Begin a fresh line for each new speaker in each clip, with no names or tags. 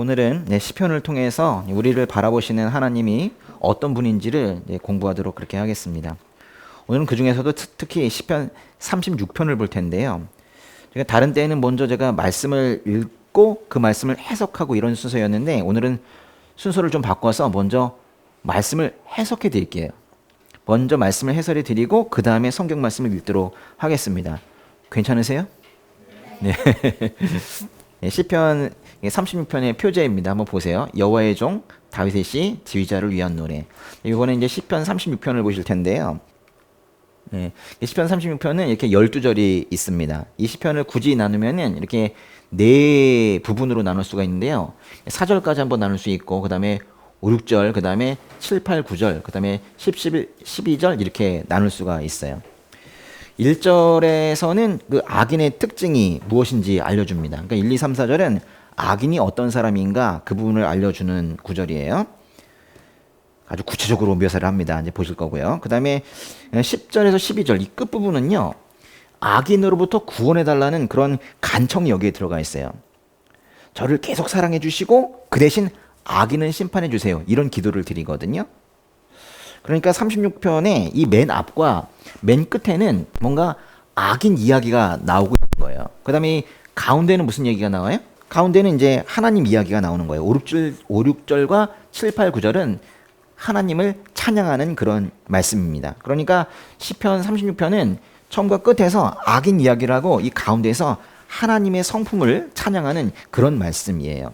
오늘은 시편을 통해서 우리를 바라보시는 하나님이 어떤 분인지를 공부하도록 그렇게 하겠습니다. 오늘은 그 중에서도 특히 시편 36편을 볼 텐데요. 제가 다른 때에는 먼저 제가 말씀을 읽고 그 말씀을 해석하고 이런 순서였는데, 오늘은 순서를 좀 바꿔서 먼저 말씀을 해석해 드릴게요. 먼저 말씀을 해설해 드리고 그 다음에 성경 말씀을 읽도록 하겠습니다. 괜찮으세요? 네. 시편 36편의 표제입니다. 한번 보세요. 여호와의 종 다윗의 시 지휘자를 위한 노래. 이번에 이제 시편 36편을 보실 텐데요. 시편 36편은 이렇게 12절이 있습니다. 이 시편을 굳이 나누면은 이렇게 네 부분으로 나눌 수가 있는데요. 4절까지 한번 나눌 수 있고, 그 다음에 5, 6절, 그 다음에 7, 8, 9절, 그 다음에 10, 11, 12절 이렇게 나눌 수가 있어요. 1절에서는 그 악인의 특징이 무엇인지 알려줍니다. 그러니까 1, 2, 3, 4절은 악인이 어떤 사람인가 그 부분을 알려주는 구절이에요. 아주 구체적으로 묘사를 합니다. 이제 보실 거고요. 그 다음에 10절에서 12절 이 끝부분은요, 악인으로부터 구원해달라는 그런 간청이 여기에 들어가 있어요. 저를 계속 사랑해 주시고 그 대신 악인은 심판해 주세요. 이런 기도를 드리거든요. 그러니까 36편의 이 맨 앞과 맨 끝에는 뭔가 악인 이야기가 나오고 있는 거예요. 그 다음에 가운데는 무슨 얘기가 나와요? 가운데는 이제 하나님 이야기가 나오는 거예요. 5, 6절과 7, 8, 9절은 하나님을 찬양하는 그런 말씀입니다. 그러니까 시편 36편은 처음과 끝에서 악인 이야기를 하고 이 가운데에서 하나님의 성품을 찬양하는 그런 말씀이에요.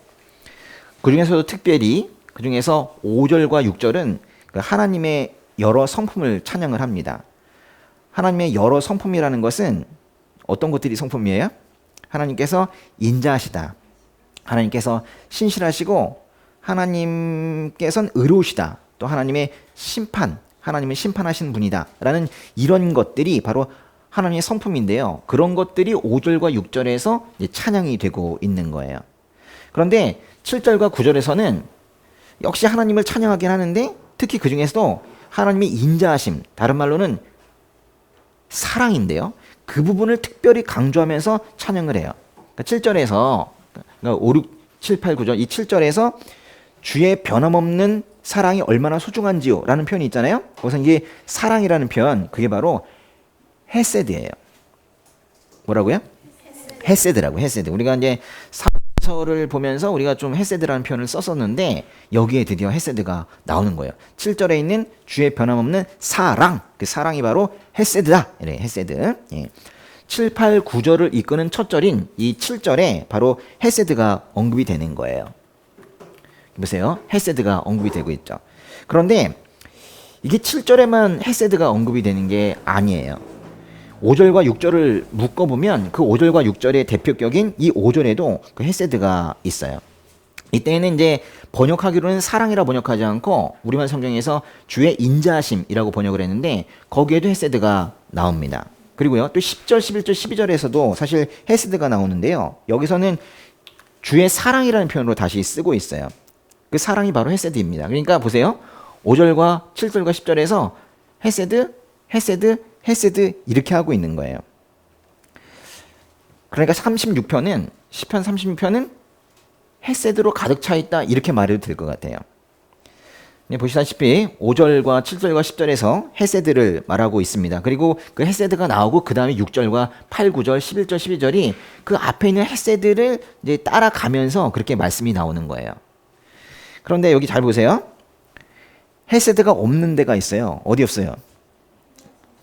그 중에서도 특별히 그 중에서 5절과 6절은 하나님의 여러 성품을 찬양을 합니다. 하나님의 여러 성품이라는 것은 어떤 것들이 성품이에요? 하나님께서 인자하시다. 하나님께서 신실하시고 하나님께서는 의로우시다. 또 하나님의 심판, 하나님은 심판하시는 분이다. 라는 이런 것들이 바로 하나님의 성품인데요. 그런 것들이 5절과 6절에서 찬양이 되고 있는 거예요. 그런데 7절과 9절에서는 역시 하나님을 찬양하긴 하는데, 특히 그 중에서도 하나님의 인자하심, 다른 말로는 사랑인데요. 그 부분을 특별히 강조하면서 찬양을 해요. 그러니까 7절에서, 그러니까 5, 6, 7, 8, 9절, 이 7절에서 주의 변함없는 사랑이 얼마나 소중한지요 라는 표현이 있잖아요. 거기서 이게 사랑이라는 표현, 그게 바로 헤세드예요. 뭐라고요? 헤세드라고, 헤세드. 우리가 이제 사서를 보면서 우리가 좀 헤세드라는 표현을 썼었는데, 여기에 드디어 헤세드가 나오는 거예요. 7절에 있는 주의 변함없는 사랑, 그 사랑이 바로 헤세드다. 이래, 헤세드. 7, 8, 9절을 이끄는 첫 절인 이 7절에 바로 헤세드가 언급이 되는 거예요. 보세요. 헤세드가 언급이 되고 있죠. 그런데 이게 7절에만 헤세드가 언급이 되는 게 아니에요. 5절과 6절을 묶어보면 그 5절과 6절의 대표격인 이 5절에도 그 헤세드가 있어요. 이때는 이제 번역하기로는 사랑이라 번역하지 않고 우리말 성경에서 주의 인자하심이라고 번역을 했는데, 거기에도 헤세드가 나옵니다. 그리고요, 또 10절, 11절, 12절에서도 사실 헤세드가 나오는데요. 여기서는 주의 사랑이라는 표현으로 다시 쓰고 있어요. 그 사랑이 바로 헤세드입니다. 그러니까 보세요. 5절과 7절과 10절에서 헤세드, 헤세드, 헤세드 이렇게 하고 있는 거예요. 그러니까 36편은, 시편 36편은 헤세드로 가득 차 있다 이렇게 말해도 될 것 같아요. 보시다시피 5절과 7절과 10절에서 헤세드를 말하고 있습니다. 그리고 그 헤세드가 나오고 그 다음에 6절과 8, 9절, 11절, 12절이 그 앞에 있는 헤세드를 이제 따라가면서 그렇게 말씀이 나오는 거예요. 그런데 여기 잘 보세요. 헤세드가 없는 데가 있어요. 어디 없어요?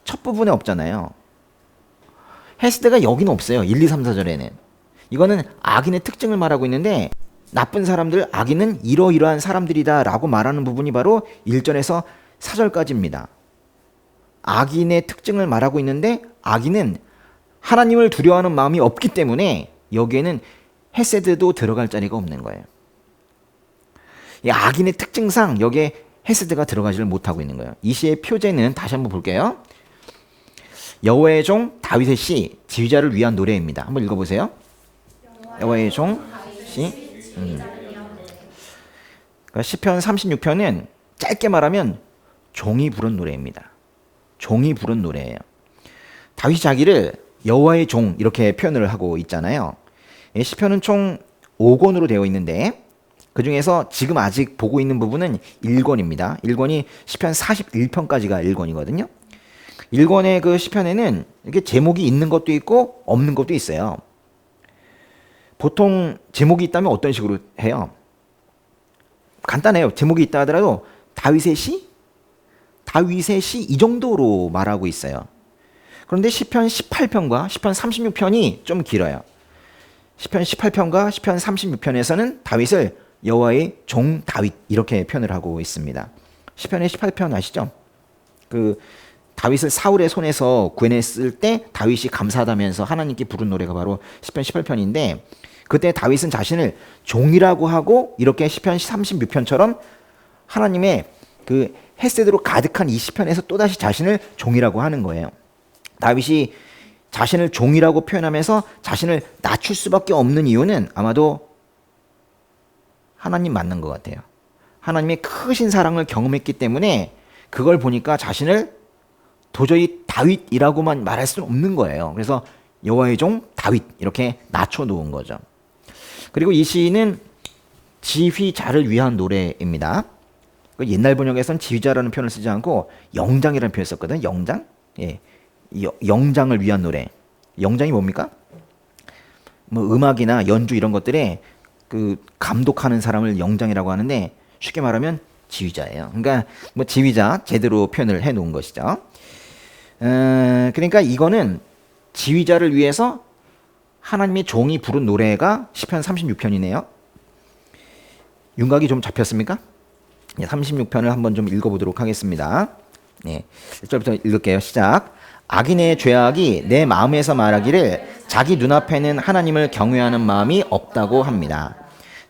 첫 부분에 없잖아요. 헤세드가 여기는 없어요. 1, 2, 3, 4절에는. 이거는 악인의 특징을 말하고 있는데, 나쁜 사람들, 악인은 이러이러한 사람들이다 라고 말하는 부분이 바로 1절에서 4절까지입니다. 악인의 특징을 말하고 있는데, 악인은 하나님을 두려워하는 마음이 없기 때문에 여기에는 헤세드도 들어갈 자리가 없는 거예요. 이 악인의 특징상 여기에 헤세드가 들어가지를 못하고 있는 거예요. 이 시의 표제는 다시 한번 볼게요. 여호와의 종 다윗의 시 지휘자를 위한 노래입니다. 한번 읽어보세요. 여호와의 종 시. 그러니까 시편 36편은 짧게 말하면 종이 부른 노래입니다. 종이 부른 노래예요. 다윗이 자기를 여호와의 종 이렇게 표현을 하고 있잖아요. 시편은 총 5권으로 되어 있는데 그 중에서 지금 아직 보고 있는 부분은 1권입니다. 1권이 시편 41편까지가 1권이거든요. 1권의 그 시편에는 이렇게 제목이 있는 것도 있고 없는 것도 있어요. 보통 제목이 있다면 어떤 식으로 해요? 간단해요. 제목이 있다 하더라도 다윗의 시? 다윗의 시 이 정도로 말하고 있어요. 그런데 시편 18편과 시편 36편이 좀 길어요. 시편 18편과 시편 36편에서는 다윗을 여호와의 종 다윗 이렇게 표현을 하고 있습니다. 시편의 18편 아시죠? 그 다윗을 사울의 손에서 구해냈을 때 다윗이 감사하다면서 하나님께 부른 노래가 바로 시편 18편인데 그때 다윗은 자신을 종이라고 하고 이렇게 시편 36편처럼 하나님의 그 헤세드로 가득한 이 시편에서 또다시 자신을 종이라고 하는 거예요. 다윗이 자신을 종이라고 표현하면서 자신을 낮출 수밖에 없는 이유는 아마도 하나님 맞는 것 같아요. 하나님의 크신 사랑을 경험했기 때문에 그걸 보니까 자신을 도저히 다윗이라고만 말할 수는 없는 거예요. 그래서 여호와의 종 다윗 이렇게 낮춰놓은 거죠. 그리고 이 시는 지휘자를 위한 노래입니다. 옛날 번역에서는 지휘자라는 표현을 쓰지 않고 영장이라는 표현을 썼거든요. 영장? 예. 영장을 위한 노래. 영장이 뭡니까? 뭐 음악이나 연주 이런 것들에 그 감독하는 사람을 영장이라고 하는데 쉽게 말하면 지휘자예요. 그러니까 뭐 지휘자 제대로 표현을 해 놓은 것이죠. 그러니까 이거는 지휘자를 위해서 하나님의 종이 부른 노래가 시편 36편이네요. 윤곽이 좀 잡혔습니까? 36편을 한번 좀 읽어보도록 하겠습니다. 1절부터 읽을게요. 시작. 악인의 죄악이 내 마음에서 말하기를 자기 눈앞에는 하나님을 경외하는 마음이 없다고 합니다.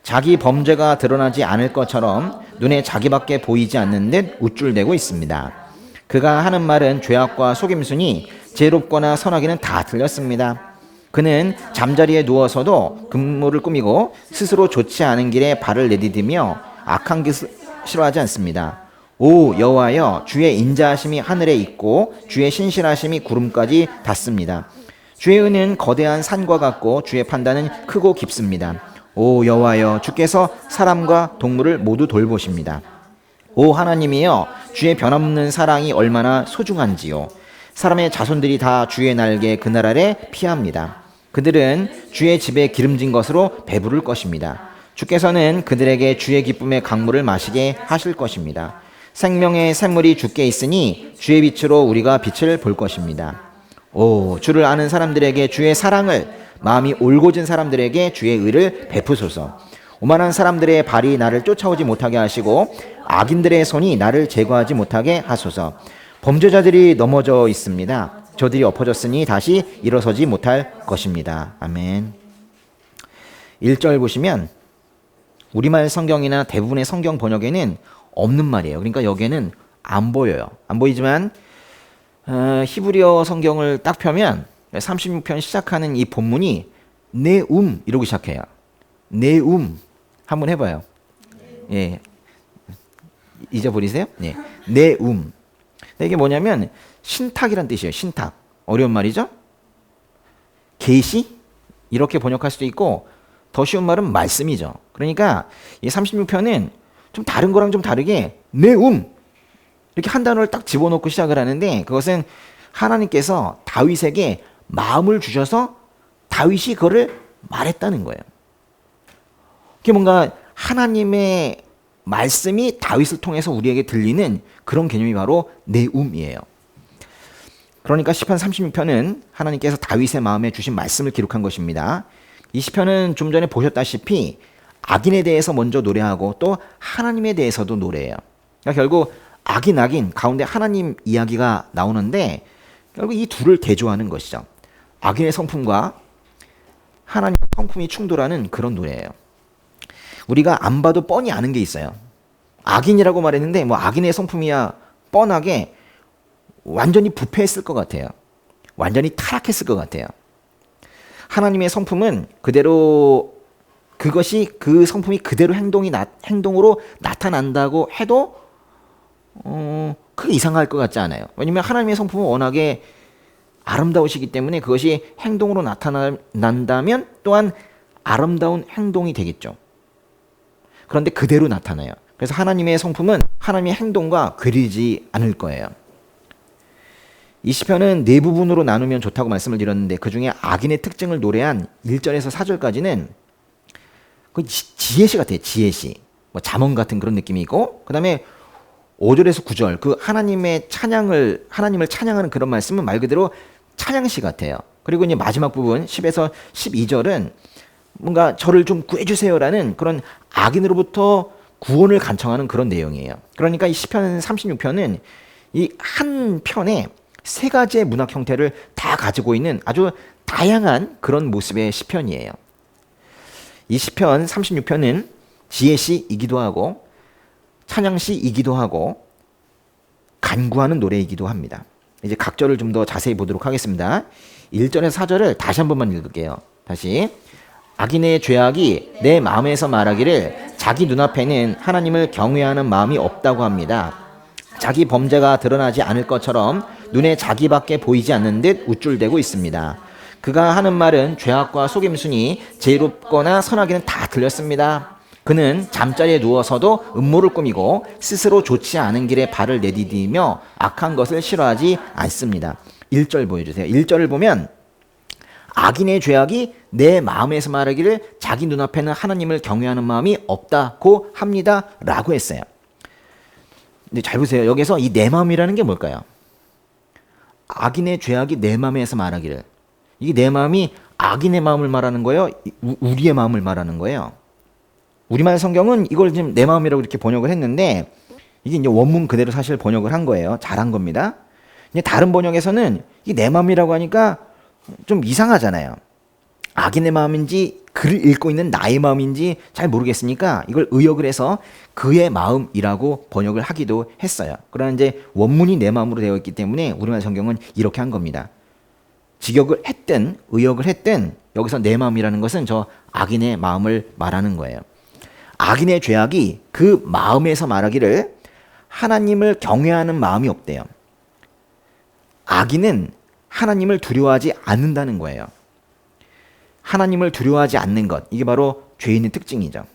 자기 범죄가 드러나지 않을 것처럼 눈에 자기밖에 보이지 않는 듯 우쭐대고 있습니다. 그가 하는 말은 죄악과 속임수니 지혜롭거나 선하기는 다 틀렸습니다. 그는 잠자리에 누워서도 금모를 꾸미고 스스로 좋지 않은 길에 발을 내디디며 악한 것을 싫어하지 않습니다. 오 여호와여, 주의 인자하심이 하늘에 있고 주의 신실하심이 구름까지 닿습니다. 주의 은은 거대한 산과 같고 주의 판단은 크고 깊습니다. 오 여호와여, 주께서 사람과 동물을 모두 돌보십니다. 오 하나님이여, 주의 변함없는 사랑이 얼마나 소중한지요. 사람의 자손들이 다 주의 날개 그날 아래 피합니다. 그들은 주의 집에 기름진 것으로 배부를 것입니다. 주께서는 그들에게 주의 기쁨의 강물을 마시게 하실 것입니다. 생명의 샘물이 주께 있으니 주의 빛으로 우리가 빛을 볼 것입니다. 오 주를 아는 사람들에게 주의 사랑을, 마음이 올곧은 사람들에게 주의 의를 베푸소서. 오만한 사람들의 발이 나를 쫓아오지 못하게 하시고 악인들의 손이 나를 제거하지 못하게 하소서. 범죄자들이 넘어져 있습니다. 저들이 엎어졌으니 다시 일어서지 못할 것입니다. 아멘. 1절 보시면 우리말 성경이나 대부분의 성경 번역에는 없는 말이에요. 그러니까 여기에는 안 보여요. 안 보이지만 히브리어 성경을 딱 펴면 36편 시작하는 이 본문이 네움 이러고 시작해요. 네움 한번 해봐요. 예, 잊어버리세요? 네, 네움. 이게 뭐냐면 신탁이란 뜻이에요. 신탁. 어려운 말이죠? 계시? 이렇게 번역할 수도 있고 더 쉬운 말은 말씀이죠. 그러니까 이 36편은 좀 다른 거랑 좀 다르게 네움 이렇게 한 단어를 딱 집어넣고 시작을 하는데 그것은 하나님께서 다윗에게 마음을 주셔서 다윗이 그거를 말했다는 거예요. 그게 뭔가 하나님의 말씀이 다윗을 통해서 우리에게 들리는 그런 개념이 바로 네움이에요. 그러니까 시편 36편은 하나님께서 다윗의 마음에 주신 말씀을 기록한 것입니다. 이 시편은 좀 전에 보셨다시피 악인에 대해서 먼저 노래하고 또 하나님에 대해서도 노래해요. 그러니까 결국 악인 가운데 하나님 이야기가 나오는데 결국 이 둘을 대조하는 것이죠. 악인의 성품과 하나님의 성품이 충돌하는 그런 노래예요. 우리가 안 봐도 뻔히 아는 게 있어요. 악인이라고 말했는데 뭐 악인의 성품이야 뻔하게 완전히 부패했을 것 같아요. 완전히 타락했을 것 같아요. 하나님의 성품은 그대로 그것이 그 성품이 그대로 행동으로 나타난다고 해도 크게 이상할 것 같지 않아요. 왜냐하면 하나님의 성품은 워낙에 아름다우시기 때문에 그것이 행동으로 나타난다면 또한 아름다운 행동이 되겠죠. 그런데 그대로 나타나요. 그래서 하나님의 성품은 하나님의 행동과 괴리지 않을 거예요. 이 시편은 네 부분으로 나누면 좋다고 말씀을 드렸는데 그중에 악인의 특징을 노래한 1절에서 4절까지는 그 지혜시 같아요. 지혜시. 뭐 잠언 같은 그런 느낌이 있고, 그 다음에 5절에서 9절 그 하나님을 찬양하는 그런 말씀은 말 그대로 찬양시 같아요. 그리고 이제 마지막 부분 10에서 12절은 뭔가 저를 좀 구해주세요라는 그런 악인으로부터 구원을 간청하는 그런 내용이에요. 그러니까 이 시편 36편은 이 한 편에 세 가지의 문학 형태를 다 가지고 있는 아주 다양한 그런 모습의 시편이에요. 이 시편 36편은 지혜시이기도 하고 찬양시이기도 하고 간구하는 노래이기도 합니다. 이제 각 절을 좀 더 자세히 보도록 하겠습니다. 1절에서 4절을 다시 한 번만 읽을게요. 다시. 악인의 죄악이 내 마음에서 말하기를 자기 눈앞에는 하나님을 경외하는 마음이 없다고 합니다. 자기 범죄가 드러나지 않을 것처럼 눈에 자기밖에 보이지 않는 듯 우쭐대고 있습니다. 그가 하는 말은 죄악과 속임수니 지혜롭거나 선하기는 다 틀렸습니다. 그는 잠자리에 누워서도 음모를 꾸미고 스스로 좋지 않은 길에 발을 내디디며 악한 것을 싫어하지 않습니다. 1절 보여주세요. 1절을 보면 악인의 죄악이 내 마음에서 말하기를 자기 눈앞에는 하나님을 경외하는 마음이 없다고 합니다 라고 했어요. 근데 잘 보세요. 여기서 이 내 마음이라는 게 뭘까요? 악인의 죄악이 내 마음에서 말하기를, 이게 내 마음이 악인의 마음을 말하는 거예요? 우리의 마음을 말하는 거예요? 우리말 성경은 이걸 지금 내 마음이라고 이렇게 번역을 했는데 이게 이제 원문 그대로 사실 번역을 한 거예요. 잘한 겁니다. 근데 다른 번역에서는 이 내 마음이라고 하니까 좀 이상하잖아요. 악인의 마음인지 글을 읽고 있는 나의 마음인지 잘 모르겠으니까 이걸 의역을 해서 그의 마음이라고 번역을 하기도 했어요. 그러나 이제 원문이 내 마음으로 되어 있기 때문에 우리말 성경은 이렇게 한 겁니다. 직역을 했든 의역을 했든 여기서 내 마음이라는 것은 저 악인의 마음을 말하는 거예요. 악인의 죄악이 그 마음에서 말하기를 하나님을 경외하는 마음이 없대요. 악인은 하나님을 두려워하지 않는다는 거예요. 하나님을 두려워하지 않는 것, 이게 바로 죄인의 특징이죠.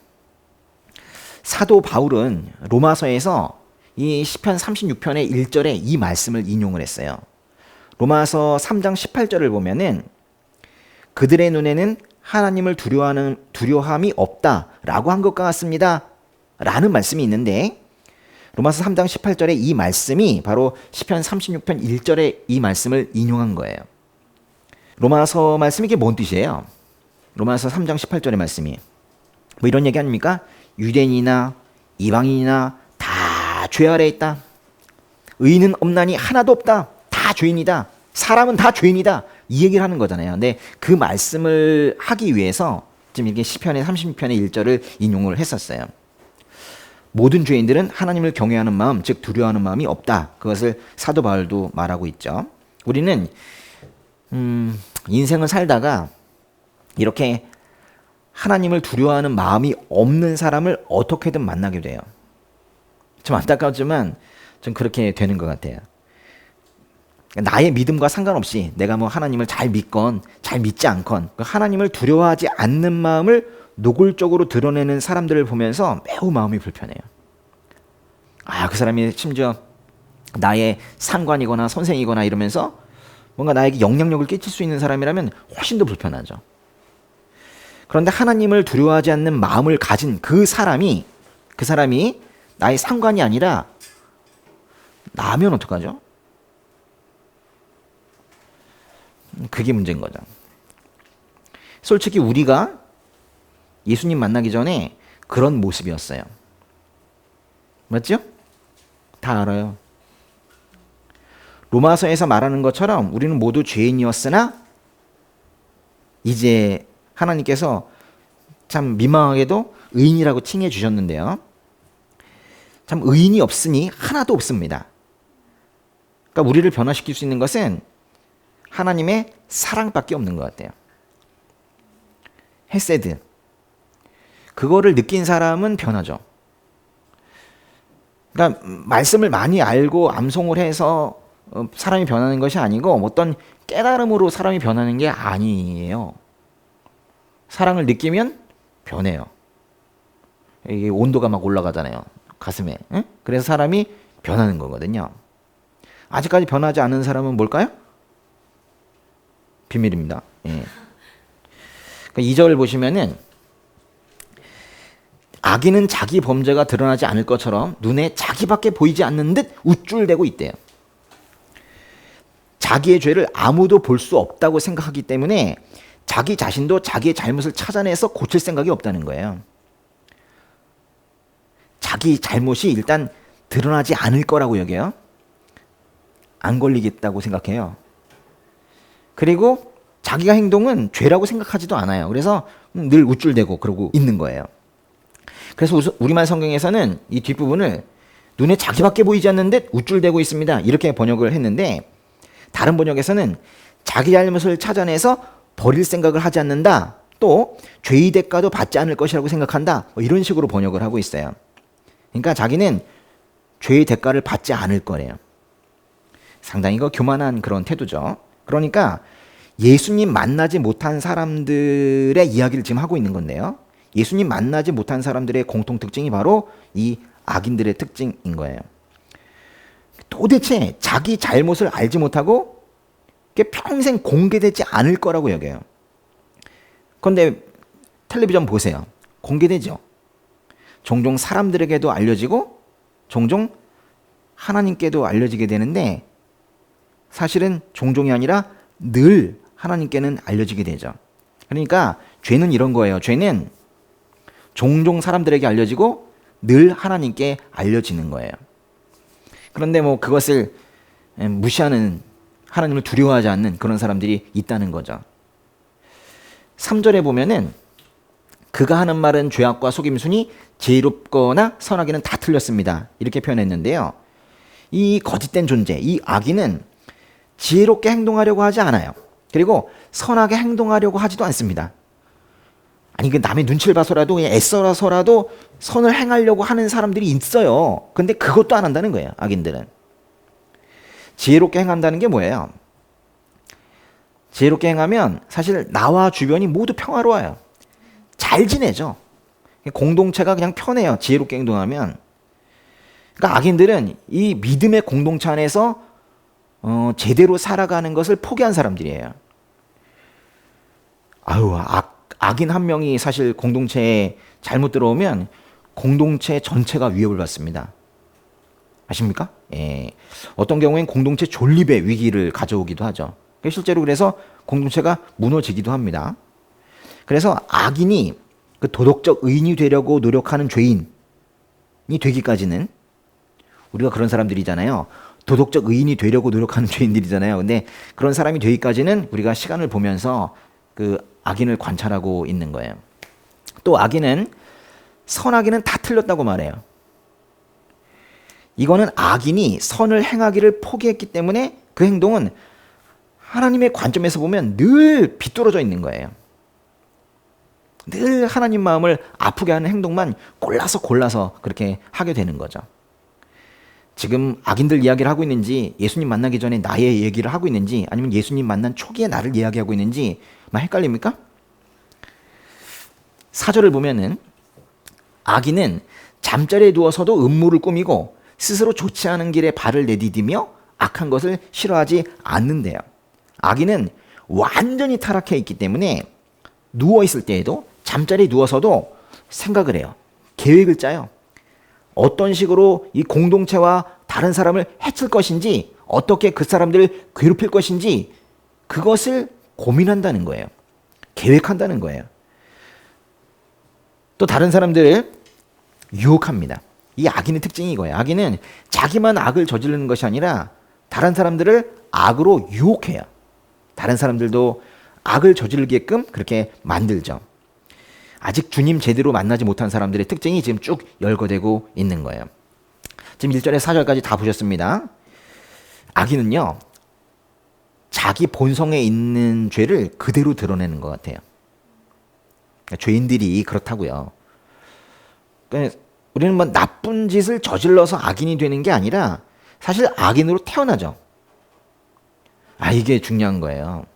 사도 바울은 로마서에서 이 시편 36편의 1절에 이 말씀을 인용을 했어요. 로마서 3장 18절을 보면은 그들의 눈에는 하나님을 두려워함이 없다라고 한 것과 같습니다 라는 말씀이 있는데, 로마서 3장 18절에 이 말씀이 바로 시편 36편 1절에 이 말씀을 인용한 거예요. 로마서 말씀이 이게 뭔 뜻이에요? 로마서 3장 18절의 말씀이 뭐 이런 얘기 아닙니까? 유대인이나 이방인이나 다 죄 아래 있다. 의인은 없나니 하나도 없다. 다 죄인이다. 사람은 다 죄인이다. 이 얘기를 하는 거잖아요. 근데 그 말씀을 하기 위해서 지금 이게 시편의 36편의 1절을 인용을 했었어요. 모든 죄인들은 하나님을 경외하는 마음, 즉 두려워하는 마음이 없다. 그것을 사도 바울도 말하고 있죠. 우리는 인생을 살다가 이렇게 하나님을 두려워하는 마음이 없는 사람을 어떻게든 만나게 돼요. 좀 안타깝지만 좀 그렇게 되는 것 같아요. 나의 믿음과 상관없이 내가 뭐 하나님을 잘 믿건 잘 믿지 않건 하나님을 두려워하지 않는 마음을 노골적으로 드러내는 사람들을 보면서 매우 마음이 불편해요. 그 사람이 심지어 나의 상관이거나 선생이거나 이러면서 뭔가 나에게 영향력을 끼칠 수 있는 사람이라면 훨씬 더 불편하죠. 그런데 하나님을 두려워하지 않는 마음을 가진 그 사람이 나의 상관이 아니라 나면 어떡하죠? 그게 문제인 거죠. 솔직히 우리가 예수님 만나기 전에 그런 모습이었어요. 맞죠? 다 알아요. 로마서에서 말하는 것처럼 우리는 모두 죄인이었으나 이제 하나님께서 참 민망하게도 의인이라고 칭해 주셨는데요. 참 의인이 없으니 하나도 없습니다. 그러니까 우리를 변화시킬 수 있는 것은 하나님의 사랑밖에 없는 것 같아요. 헤세드. 그거를 느낀 사람은 변하죠. 그러니까 말씀을 많이 알고 암송을 해서 사람이 변하는 것이 아니고 어떤 깨달음으로 사람이 변하는 게 아니에요. 사랑을 느끼면 변해요. 이게 온도가 막 올라가잖아요. 가슴에. 응? 그래서 사람이 변하는 거거든요. 아직까지 변하지 않은 사람은 뭘까요? 비밀입니다. 예. 그러니까 2절 보시면은 악인은 자기 범죄가 드러나지 않을 것처럼 눈에 자기밖에 보이지 않는 듯 우쭐대고 있대요. 자기의 죄를 아무도 볼 수 없다고 생각하기 때문에 자기 자신도 자기의 잘못을 찾아내서 고칠 생각이 없다는 거예요. 자기 잘못이 일단 드러나지 않을 거라고 여겨요. 안 걸리겠다고 생각해요. 그리고 자기가 행동은 죄라고 생각하지도 않아요. 그래서 늘 우쭐대고 그러고 있는 거예요. 그래서 우리말 성경에서는 이 뒷부분을 눈에 자기밖에 보이지 않는 듯 우쭐대고 있습니다. 이렇게 번역을 했는데 다른 번역에서는 자기 잘못을 찾아내서 버릴 생각을 하지 않는다. 또 죄의 대가도 받지 않을 것이라고 생각한다. 이런 식으로 번역을 하고 있어요. 그러니까 자기는 죄의 대가를 받지 않을 거래요. 상당히 교만한 그런 태도죠. 그러니까 예수님 만나지 못한 사람들의 이야기를 지금 하고 있는 건데요. 예수님 만나지 못한 사람들의 공통 특징이 바로 이 악인들의 특징인 거예요. 도대체 자기 잘못을 알지 못하고 평생 공개되지 않을 거라고 여겨요. 그런데 텔레비전 보세요. 공개되죠. 종종 사람들에게도 알려지고 종종 하나님께도 알려지게 되는데 사실은 종종이 아니라 늘 하나님께는 알려지게 되죠. 그러니까 죄는 이런 거예요. 죄는 종종 사람들에게 알려지고 늘 하나님께 알려지는 거예요. 그런데 그것을 무시하는, 하나님을 두려워하지 않는 그런 사람들이 있다는 거죠. 3절에 보면은 그가 하는 말은 죄악과 속임수니 지혜롭거나 선하기는 다 틀렸습니다. 이렇게 표현했는데요. 이 거짓된 존재, 이 악인은 지혜롭게 행동하려고 하지 않아요. 그리고 선하게 행동하려고 하지도 않습니다. 아니 남의 눈치를 봐서라도 애써서라도 선을 행하려고 하는 사람들이 있어요. 근데 그것도 안 한다는 거예요. 악인들은. 지혜롭게 행한다는 게 뭐예요? 지혜롭게 행하면 사실 나와 주변이 모두 평화로워요. 잘 지내죠. 공동체가 그냥 편해요. 지혜롭게 행동하면. 그러니까 악인들은 이 믿음의 공동체 안에서 제대로 살아가는 것을 포기한 사람들이에요. 악인 한 명이 사실 공동체에 잘못 들어오면 공동체 전체가 위협을 받습니다. 아십니까? 예. 어떤 경우엔 공동체 존립의 위기를 가져오기도 하죠. 실제로 그래서 공동체가 무너지기도 합니다. 그래서 악인이 그 도덕적 의인이 되려고 노력하는 죄인이 되기까지는, 우리가 그런 사람들이잖아요. 도덕적 의인이 되려고 노력하는 죄인들이잖아요. 근데 그런 사람이 되기까지는 우리가 시간을 보면서 그 악인을 관찰하고 있는 거예요. 또 악인은 선하기는 다 틀렸다고 말해요. 이거는 악인이 선을 행하기를 포기했기 때문에 그 행동은 하나님의 관점에서 보면 늘 비뚤어져 있는 거예요. 늘 하나님 마음을 아프게 하는 행동만 골라서 그렇게 하게 되는 거죠. 지금 악인들 이야기를 하고 있는지, 예수님 만나기 전에 나의 얘기를 하고 있는지, 아니면 예수님 만난 초기에 나를 이야기하고 있는지 막 헷갈립니까? 4절을 보면은 악인은 잠자리에 누워서도 음모를 꾸미고 스스로 좋지 않은 길에 발을 내디디며 악한 것을 싫어하지 않는데요. 악인은 완전히 타락해 있기 때문에 누워있을 때에도, 잠자리에 누워서도 생각을 해요. 계획을 짜요. 어떤 식으로 이 공동체와 다른 사람을 해칠 것인지, 어떻게 그 사람들을 괴롭힐 것인지 그것을 고민한다는 거예요. 계획한다는 거예요. 또 다른 사람들을 유혹합니다. 이 악인의 특징이 이거예요. 악인은 자기만 악을 저지르는 것이 아니라 다른 사람들을 악으로 유혹해요. 다른 사람들도 악을 저지르게끔 그렇게 만들죠. 아직 주님 제대로 만나지 못한 사람들의 특징이 지금 쭉 열거되고 있는 거예요. 지금 1절에서 4절까지 다 보셨습니다. 악인은요, 자기 본성에 있는 죄를 그대로 드러내는 것 같아요. 그러니까 죄인들이 그렇다고요. 그러니까 우리는 나쁜 짓을 저질러서 악인이 되는 게 아니라 사실 악인으로 태어나죠. 이게 중요한 거예요.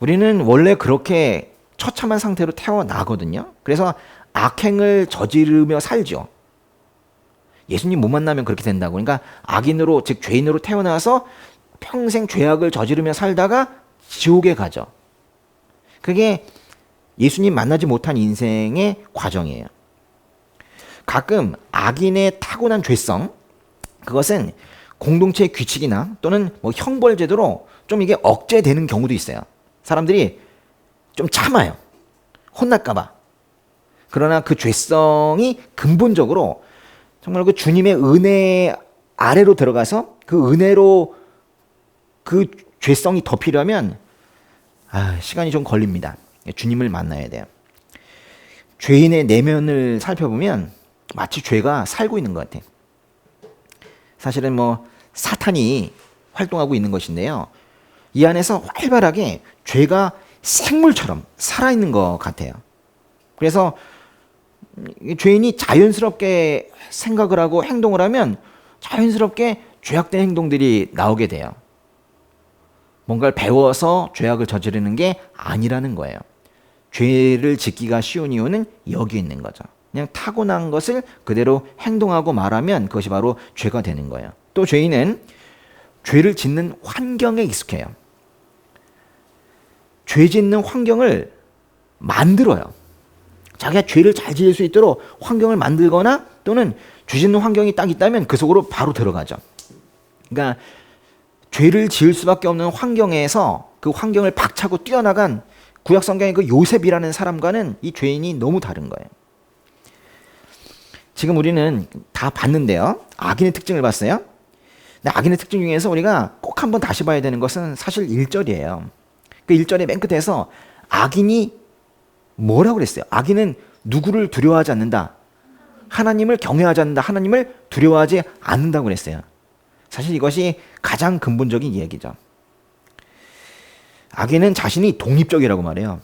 우리는 원래 그렇게 처참한 상태로 태어나거든요. 그래서 악행을 저지르며 살죠. 예수님 못 만나면 그렇게 된다고. 그러니까 악인으로, 즉 죄인으로 태어나서 평생 죄악을 저지르며 살다가 지옥에 가죠. 그게 예수님 만나지 못한 인생의 과정이에요. 가끔 악인의 타고난 죄성, 그것은 공동체의 규칙이나 또는 뭐 형벌제도로 좀 이게 억제되는 경우도 있어요. 사람들이 좀 참아요. 혼날까봐. 그러나 그 죄성이 근본적으로 정말 그 주님의 은혜 아래로 들어가서 그 은혜로 그 죄성이 덮이려면 시간이 좀 걸립니다. 주님을 만나야 돼요. 죄인의 내면을 살펴보면 마치 죄가 살고 있는 것 같아요. 사실은 뭐 사탄이 활동하고 있는 것인데요. 이 안에서 활발하게 죄가 생물처럼 살아있는 것 같아요. 그래서 죄인이 자연스럽게 생각을 하고 행동을 하면 자연스럽게 죄악된 행동들이 나오게 돼요. 뭔가를 배워서 죄악을 저지르는 게 아니라는 거예요. 죄를 짓기가 쉬운 이유는 여기 있는 거죠. 그냥 타고난 것을 그대로 행동하고 말하면 그것이 바로 죄가 되는 거예요. 또 죄인은 죄를 짓는 환경에 익숙해요. 죄 짓는 환경을 만들어요. 자기가 죄를 잘 지을 수 있도록 환경을 만들거나 또는 죄 짓는 환경이 딱 있다면 그 속으로 바로 들어가죠. 그러니까 죄를 지을 수밖에 없는 환경에서 그 환경을 박차고 뛰어나간 구약 성경의 그 요셉이라는 사람과는 이 죄인이 너무 다른 거예요. 지금 우리는 다 봤는데요. 악인의 특징을 봤어요. 근데 악인의 특징 중에서 우리가 꼭 한번 다시 봐야 되는 것은 사실 1절이에요. 그 1절의 맨 끝에서 악인이 뭐라고 그랬어요? 악인은 누구를 두려워하지 않는다. 하나님을 경외하지 않는다. 하나님을 두려워하지 않는다고 그랬어요. 사실 이것이 가장 근본적인 이야기죠. 악인은 자신이 독립적이라고 말해요.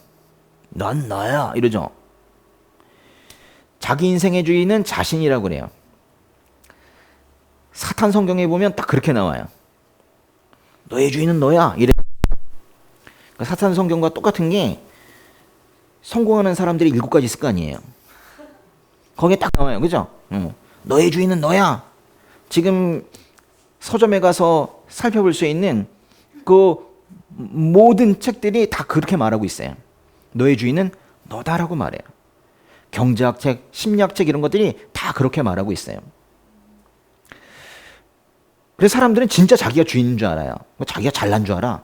넌 너야 이러죠. 자기 인생의 주인은 자신이라고 그래요. 사탄 성경에 보면 딱 그렇게 나와요. 너의 주인은 너야 이래. 그러니까 사탄 성경과 똑같은 게 성공하는 사람들이 7가지 있을 거 아니에요. 거기에 딱 나와요. 그죠? 너의 주인은 너야. 지금 서점에 가서 살펴볼 수 있는 그 모든 책들이 다 그렇게 말하고 있어요. 너의 주인은 너다라고 말해요. 경제학 책, 심리학 책 이런 것들이 다 그렇게 말하고 있어요. 그래서 사람들은 진짜 자기가 주인인 줄 알아요. 자기가 잘난 줄 알아.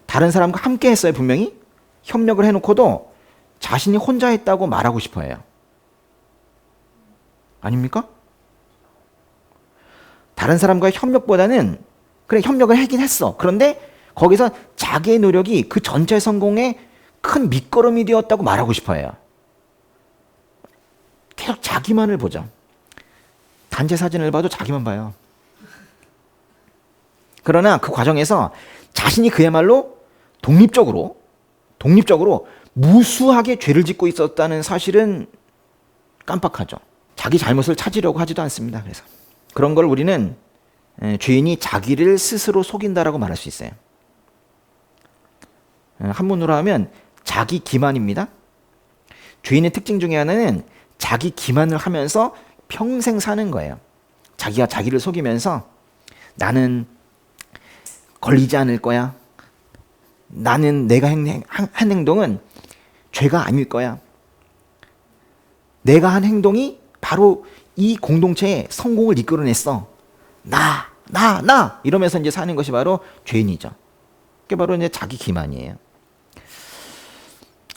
다른 사람과 함께 했어요, 분명히. 협력을 해놓고도 자신이 혼자 했다고 말하고 싶어 해요. 아닙니까? 다른 사람과의 협력보다는 그래 협력을 하긴 했어. 그런데 거기서 자기의 노력이 그 전체 성공에 큰 밑거름이 되었다고 말하고 싶어 해요. 계속 자기만을 보죠. 단체 사진을 봐도 자기만 봐요. 그러나 그 과정에서 자신이 그야말로 독립적으로 무수하게 죄를 짓고 있었다는 사실은 깜빡하죠. 자기 잘못을 찾으려고 하지도 않습니다. 그래서 그런 걸 우리는 죄인이 자기를 스스로 속인다라고 말할 수 있어요. 한문으로 하면 자기 기만입니다. 죄인의 특징 중에 하나는 자기 기만을 하면서 평생 사는 거예요. 자기가 자기를 속이면서 나는 걸리지 않을 거야. 나는 내가 한 행동은 죄가 아닐 거야. 내가 한 행동이 바로 이 공동체의 성공을 이끌어냈어. 나 이러면서 이제 사는 것이 바로 죄인이죠. 그게 바로 이제 자기 기만이에요.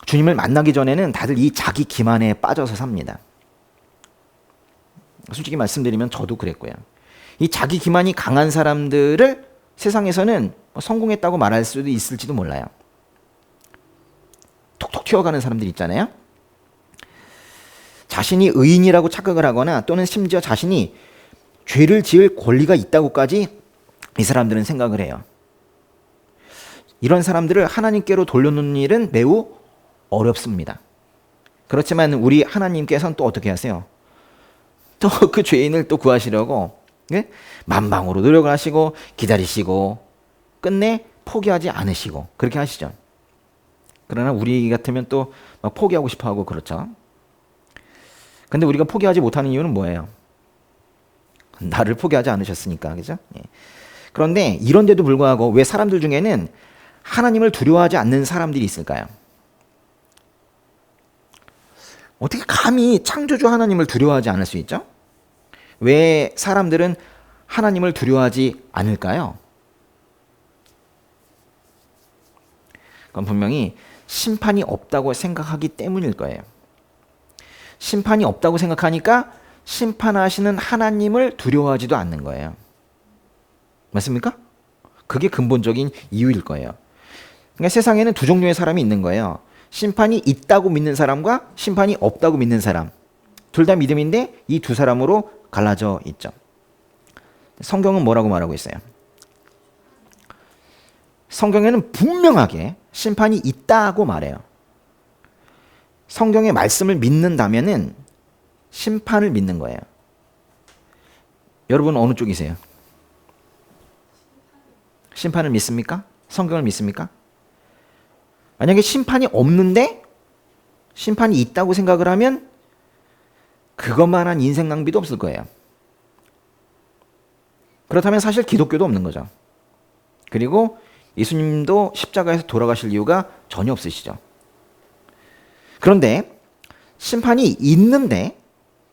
주님을 만나기 전에는 다들 이 자기 기만에 빠져서 삽니다. 솔직히 말씀드리면 저도 그랬고요. 이 자기 기만이 강한 사람들을 세상에서는 성공했다고 말할 수도 있을지도 몰라요. 톡톡 튀어가는 사람들 있잖아요. 자신이 의인이라고 착각을 하거나 또는 심지어 자신이 죄를 지을 권리가 있다고까지 이 사람들은 생각을 해요. 이런 사람들을 하나님께로 돌려놓는 일은 매우 어렵습니다. 그렇지만 우리 하나님께서는 또 어떻게 하세요? 또 그 죄인을 또 구하시려고 만방으로 노력을 하시고 기다리시고 끝내 포기하지 않으시고 그렇게 하시죠. 그러나 우리 같으면 또 막 포기하고 싶어하고 그렇죠. 근데 우리가 포기하지 못하는 이유는 뭐예요? 나를 포기하지 않으셨으니까, 그죠? 예. 그런데 이런데도 불구하고 왜 사람들 중에는 하나님을 두려워하지 않는 사람들이 있을까요? 어떻게 감히 창조주 하나님을 두려워하지 않을 수 있죠? 왜 사람들은 하나님을 두려워하지 않을까요? 그건 분명히 심판이 없다고 생각하기 때문일 거예요. 심판이 없다고 생각하니까 심판하시는 하나님을 두려워하지도 않는 거예요. 맞습니까? 그게 근본적인 이유일 거예요. 그러니까 세상에는 두 종류의 사람이 있는 거예요. 심판이 있다고 믿는 사람과 심판이 없다고 믿는 사람. 둘 다 믿음인데 이 두 사람으로 갈라져 있죠. 성경은 뭐라고 말하고 있어요? 성경에는 분명하게 심판이 있다고 말해요. 성경의 말씀을 믿는다면은 심판을 믿는 거예요. 여러분 어느 쪽이세요? 심판을 믿습니까? 성경을 믿습니까? 만약에 심판이 없는데 심판이 있다고 생각을 하면 그것만한 인생 낭비도 없을 거예요. 그렇다면 사실 기독교도 없는 거죠. 그리고 예수님도 십자가에서 돌아가실 이유가 전혀 없으시죠. 그런데 심판이 있는데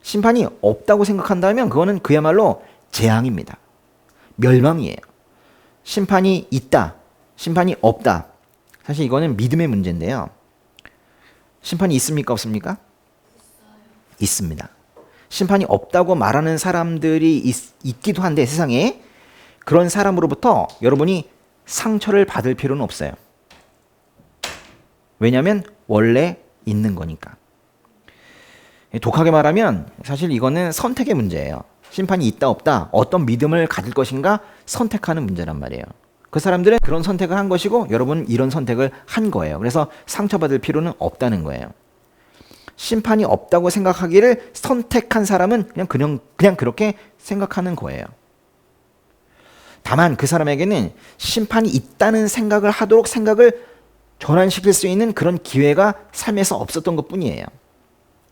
심판이 없다고 생각한다면 그거는 그야말로 재앙입니다. 멸망이에요. 심판이 있다, 심판이 없다. 사실 이거는 믿음의 문제인데요. 심판이 있습니까? 없습니까? 있습니다. 심판이 없다고 말하는 사람들이 있기도 한데 세상에 그런 사람으로부터 여러분이 상처를 받을 필요는 없어요. 왜냐하면 원래 있는 거니까. 독하게 말하면 사실 이거는 선택의 문제예요. 심판이 있다 없다 어떤 믿음을 가질 것인가 선택하는 문제란 말이에요. 그 사람들은 그런 선택을 한 것이고 여러분은 이런 선택을 한 거예요. 그래서 상처받을 필요는 없다는 거예요. 심판이 없다고 생각하기를 선택한 사람은 그냥 그렇게 생각하는 거예요. 다만 그 사람에게는 심판이 있다는 생각을 하도록 생각을 전환시킬 수 있는 그런 기회가 삶에서 없었던 것뿐이에요.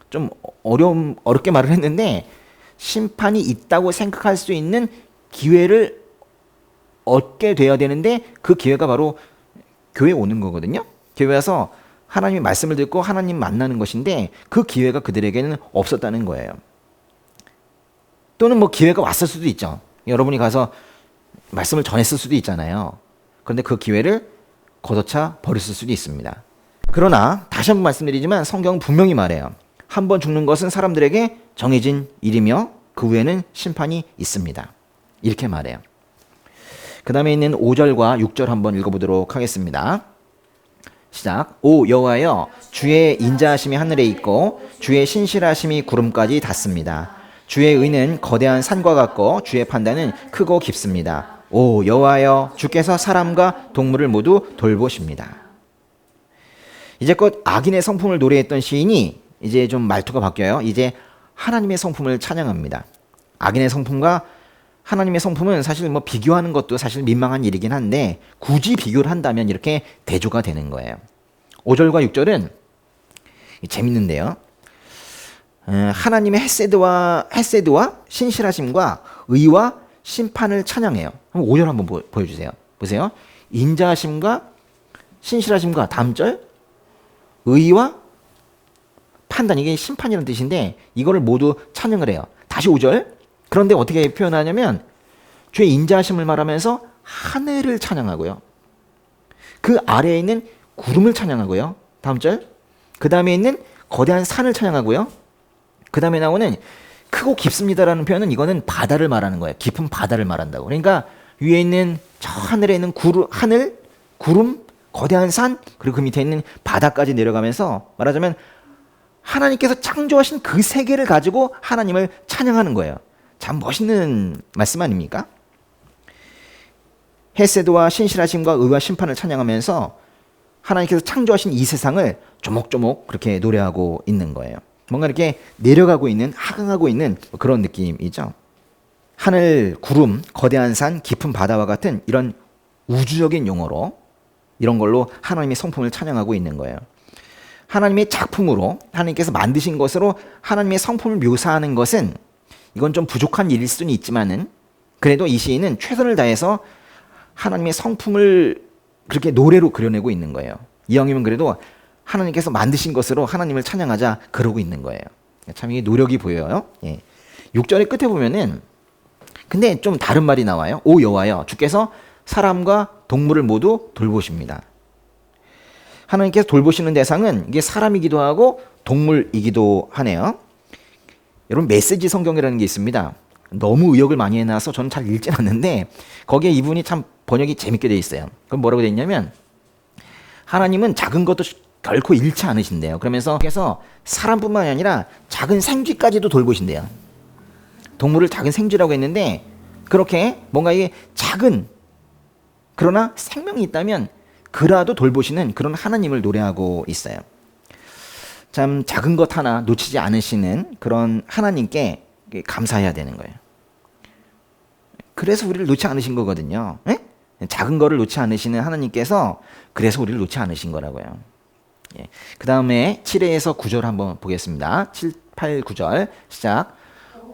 좀 어렵게 말을 했는데 심판이 있다고 생각할 수 있는 기회를 얻게 돼야 되는데 그 기회가 바로 교회에 오는 거거든요. 교회 와서 하나님의 말씀을 듣고 하나님 만나는 것인데 그 기회가 그들에게는 없었다는 거예요. 또는 뭐 기회가 왔을 수도 있죠. 여러분이 가서 말씀을 전했을 수도 있잖아요. 그런데 그 기회를 걷어차 버렸을 수도 있습니다. 그러나 다시 한번 말씀드리지만 성경은 분명히 말해요. 한 번 죽는 것은 사람들에게 정해진 일이며 그 후에는 심판이 있습니다. 이렇게 말해요. 그 다음에 있는 5절과 6절 한번 읽어보도록 하겠습니다. 시작. 오 여호와여 주의 인자하심이 하늘에 있고 주의 신실하심이 구름까지 닿습니다. 주의 의는 거대한 산과 같고 주의 판단은 크고 깊습니다. 오 여호와여 주께서 사람과 동물을 모두 돌보십니다. 이제껏 악인의 성품을 노래했던 시인이 이제 좀 말투가 바뀌어요. 이제 하나님의 성품을 찬양합니다. 악인의 성품과 하나님의 성품은 사실 뭐 비교하는 것도 사실 민망한 일이긴 한데 굳이 비교를 한다면 이렇게 대조가 되는 거예요. 5절과 6절은 재밌는데요. 하나님의 헤세드와 신실하심과 의와 심판을 찬양해요. 5절 한번 보여주세요. 보세요. 인자하심과 신실하심과 다음 절 의와 판단, 이게 심판이라는 뜻인데 이거를 모두 찬양을 해요. 다시 5절. 그런데 어떻게 표현하냐면 주의 인자하심을 말하면서 하늘을 찬양하고요. 그 아래에 있는 구름을 찬양하고요. 다음 절. 그 다음에 있는 거대한 산을 찬양하고요. 그 다음에 나오는 크고 깊습니다라는 표현은 이거는 바다를 말하는 거예요. 깊은 바다를 말한다고. 그러니까 위에 있는 저 하늘에 있는 하늘, 구름, 거대한 산, 그리고 그 밑에 있는 바다까지 내려가면서 말하자면 하나님께서 창조하신 그 세계를 가지고 하나님을 찬양하는 거예요. 참 멋있는 말씀 아닙니까? 헤세드와 신실하심과 의와 심판을 찬양하면서 하나님께서 창조하신 이 세상을 조목조목 그렇게 노래하고 있는 거예요. 뭔가 이렇게 내려가고 있는, 하강하고 있는 그런 느낌이죠. 하늘, 구름, 거대한 산, 깊은 바다와 같은 이런 우주적인 용어로 이런 걸로 하나님의 성품을 찬양하고 있는 거예요. 하나님의 작품으로 하나님께서 만드신 것으로 하나님의 성품을 묘사하는 것은 이건 좀 부족한 일일 수는 있지만은 그래도 이 시인은 최선을 다해서 하나님의 성품을 그렇게 노래로 그려내고 있는 거예요. 이왕이면 그래도 하나님께서 만드신 것으로 하나님을 찬양하자 그러고 있는 거예요. 참 이게 노력이 보여요. 예. 6절의 끝에 보면은 근데 좀 다른 말이 나와요. 오 여호와여 주께서 사람과 동물을 모두 돌보십니다. 하나님께서 돌보시는 대상은 이게 사람이기도 하고 동물이기도 하네요. 여러분 메시지 성경이라는 게 있습니다. 너무 의역을 많이 해놔서 저는 잘 읽진 않는데 거기에 이분이 참 번역이 재밌게 돼 있어요. 그럼 뭐라고 돼 있냐면 하나님은 작은 것도 결코 잃지 않으신대요. 그러면서 그래서 사람뿐만이 아니라 작은 생쥐까지도 돌보신대요. 동물을 작은 생쥐라고 했는데 그렇게 뭔가 이게 작은 그러나 생명이 있다면 그라도 돌보시는 그런 하나님을 노래하고 있어요. 참 작은 것 하나 놓치지 않으시는 그런 하나님께 감사해야 되는 거예요. 그래서 우리를 놓지 않으신 거거든요. 에? 작은 거를 놓지 않으시는 하나님께서 그래서 우리를 놓지 않으신 거라고요. 예. 그 다음에 7회에서 9절 한번 보겠습니다. 7, 8, 9절 시작.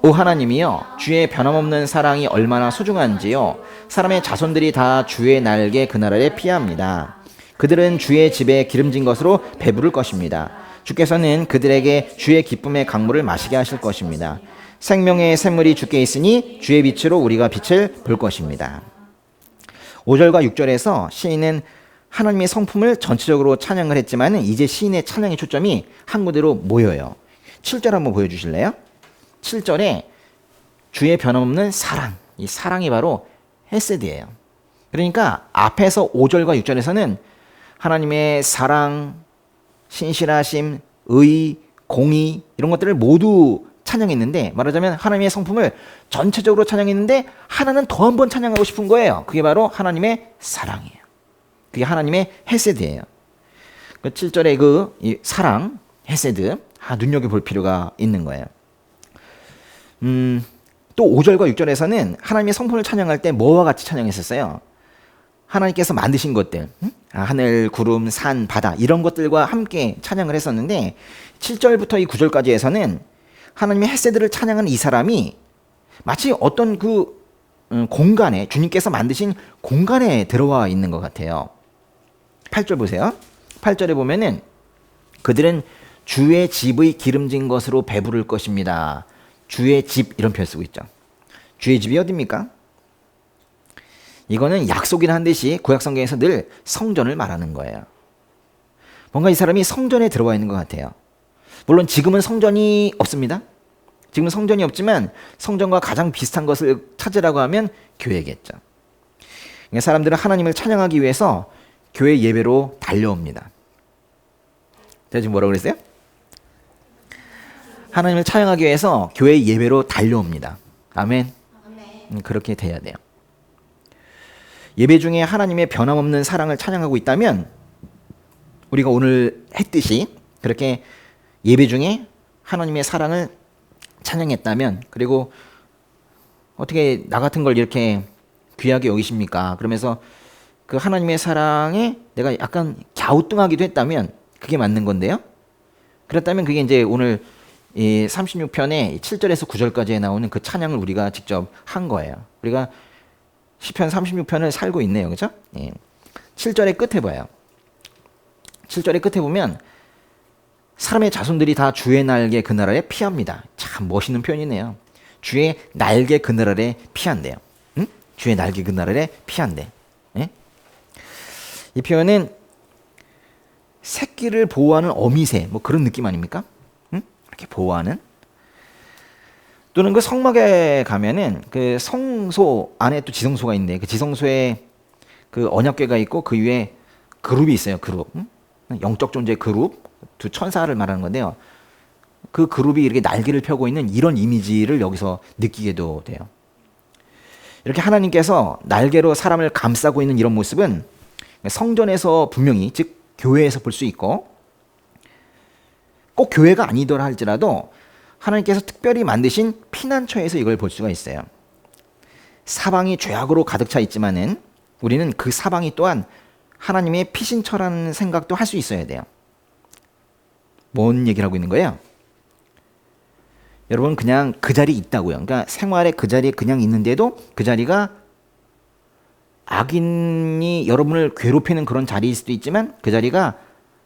오 하나님이여 주의 변함없는 사랑이 얼마나 소중한지요. 사람의 자손들이 다 주의 날개 그늘 아래 피합니다. 그들은 주의 집에 기름진 것으로 배부를 것입니다. 주께서는 그들에게 주의 기쁨의 강물을 마시게 하실 것입니다. 생명의 샘물이 주께 있으니 주의 빛으로 우리가 빛을 볼 것입니다. 5절과 6절에서 시인은 하나님의 성품을 전체적으로 찬양을 했지만 이제 시인의 찬양의 초점이 한 군데로 모여요. 7절 한번 보여주실래요? 7절에 주의 변함없는 사랑, 이 사랑이 바로 헤세드예요. 그러니까 앞에서 5절과 6절에서는 하나님의 사랑, 신실하심, 의, 공의 이런 것들을 모두 찬양했는데 말하자면 하나님의 성품을 전체적으로 찬양했는데 하나는 더 한 번 찬양하고 싶은 거예요. 그게 바로 하나님의 사랑이에요. 그게 하나님의 헤세드예요. 그 7절의 이 사랑, 헤세드 눈여겨볼 필요가 있는 거예요. 또 5절과 6절에서는 하나님의 성품을 찬양할 때 뭐와 같이 찬양했었어요? 하나님께서 만드신 것들, 하늘, 구름, 산, 바다 이런 것들과 함께 찬양을 했었는데 7절부터 이 9절까지에서는 하나님의 헤세드를 찬양하는 이 사람이 마치 어떤 공간에 주님께서 만드신 공간에 들어와 있는 것 같아요. 8절 보세요. 8절에 보면은 그들은 주의 집의 기름진 것으로 배부를 것입니다. 주의 집 이런 표현 쓰고 있죠. 주의 집이 어디입니까? 이거는 약속이라는 듯이 구약성경에서 늘 성전을 말하는 거예요. 뭔가 이 사람이 성전에 들어와 있는 것 같아요. 물론 지금은 성전이 없습니다. 지금은 성전이 없지만 성전과 가장 비슷한 것을 찾으라고 하면 교회겠죠. 그러니까 사람들은 하나님을 찬양하기 위해서 교회 예배로 달려옵니다. 제가 지금 뭐라고 그랬어요? 하나님을 찬양하기 위해서 교회 예배로 달려옵니다. 아멘. 그렇게 돼야 돼요. 예배 중에 하나님의 변함없는 사랑을 찬양하고 있다면 우리가 오늘 했듯이 그렇게 예배 중에 하나님의 사랑을 찬양했다면 그리고 어떻게 나 같은 걸 이렇게 귀하게 여기십니까? 그러면서 그 하나님의 사랑에 내가 약간 갸우뚱하기도 했다면 그게 맞는 건데요. 그렇다면 그게 이제 오늘 이 36편의 7절에서 9절까지에 나오는 그 찬양을 우리가 직접 한 거예요. 우리가 시편 36편을 살고 있네요. 그죠? 예. 7절의 끝에 봐요. 7절의 끝에 보면 사람의 자손들이 다 주의 날개 그늘 아래 피합니다. 참 멋있는 표현이네요. 주의 날개 그늘 아래 피한대요. 응? 주의 날개 그늘 아래 피한대. 예? 이 표현은 새끼를 보호하는 어미새 뭐 그런 느낌 아닙니까? 응? 이렇게 보호하는. 또는 그 성막에 가면은 그 성소 안에 또 지성소가 있는데 그 지성소에 그 언약궤가 있고 그 위에 그룹이 있어요. 그룹. 응? 영적 존재 그룹. 두 천사를 말하는 건데요. 그 그룹이 이렇게 날개를 펴고 있는 이런 이미지를 여기서 느끼게도 돼요. 이렇게 하나님께서 날개로 사람을 감싸고 있는 이런 모습은 성전에서 분명히 즉 교회에서 볼 수 있고 꼭 교회가 아니더라 할지라도 하나님께서 특별히 만드신 피난처에서 이걸 볼 수가 있어요. 사방이 죄악으로 가득 차 있지만은 우리는 그 사방이 또한 하나님의 피신처라는 생각도 할 수 있어야 돼요. 뭔 얘기를 하고 있는 거예요? 여러분 그냥 그 자리에 있다고요. 그러니까 생활에 그 자리에 그냥 있는데도 그 자리가 악인이 여러분을 괴롭히는 그런 자리일 수도 있지만 그 자리가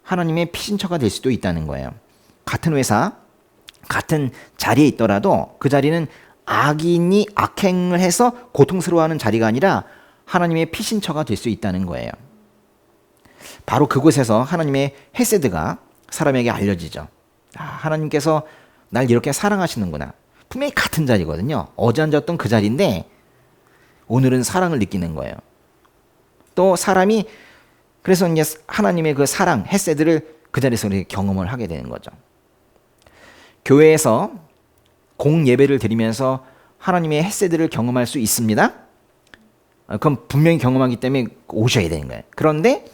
하나님의 피신처가 될 수도 있다는 거예요. 같은 회사, 같은 자리에 있더라도 그 자리는 악인이 악행을 해서 고통스러워하는 자리가 아니라 하나님의 피신처가 될 수 있다는 거예요. 바로 그곳에서 하나님의 헤세드가 사람에게 알려지죠. 아, 하나님께서 날 이렇게 사랑하시는구나. 분명히 같은 자리거든요. 어제 앉았던 그 자리인데 오늘은 사랑을 느끼는 거예요. 또 사람이 그래서 이제 하나님의 그 사랑, 헤세드를 그 자리에서 경험을 하게 되는 거죠. 교회에서 공예배를 드리면서 하나님의 헤세드를 경험할 수 있습니다. 그럼 분명히 경험하기 때문에 오셔야 되는 거예요. 그런데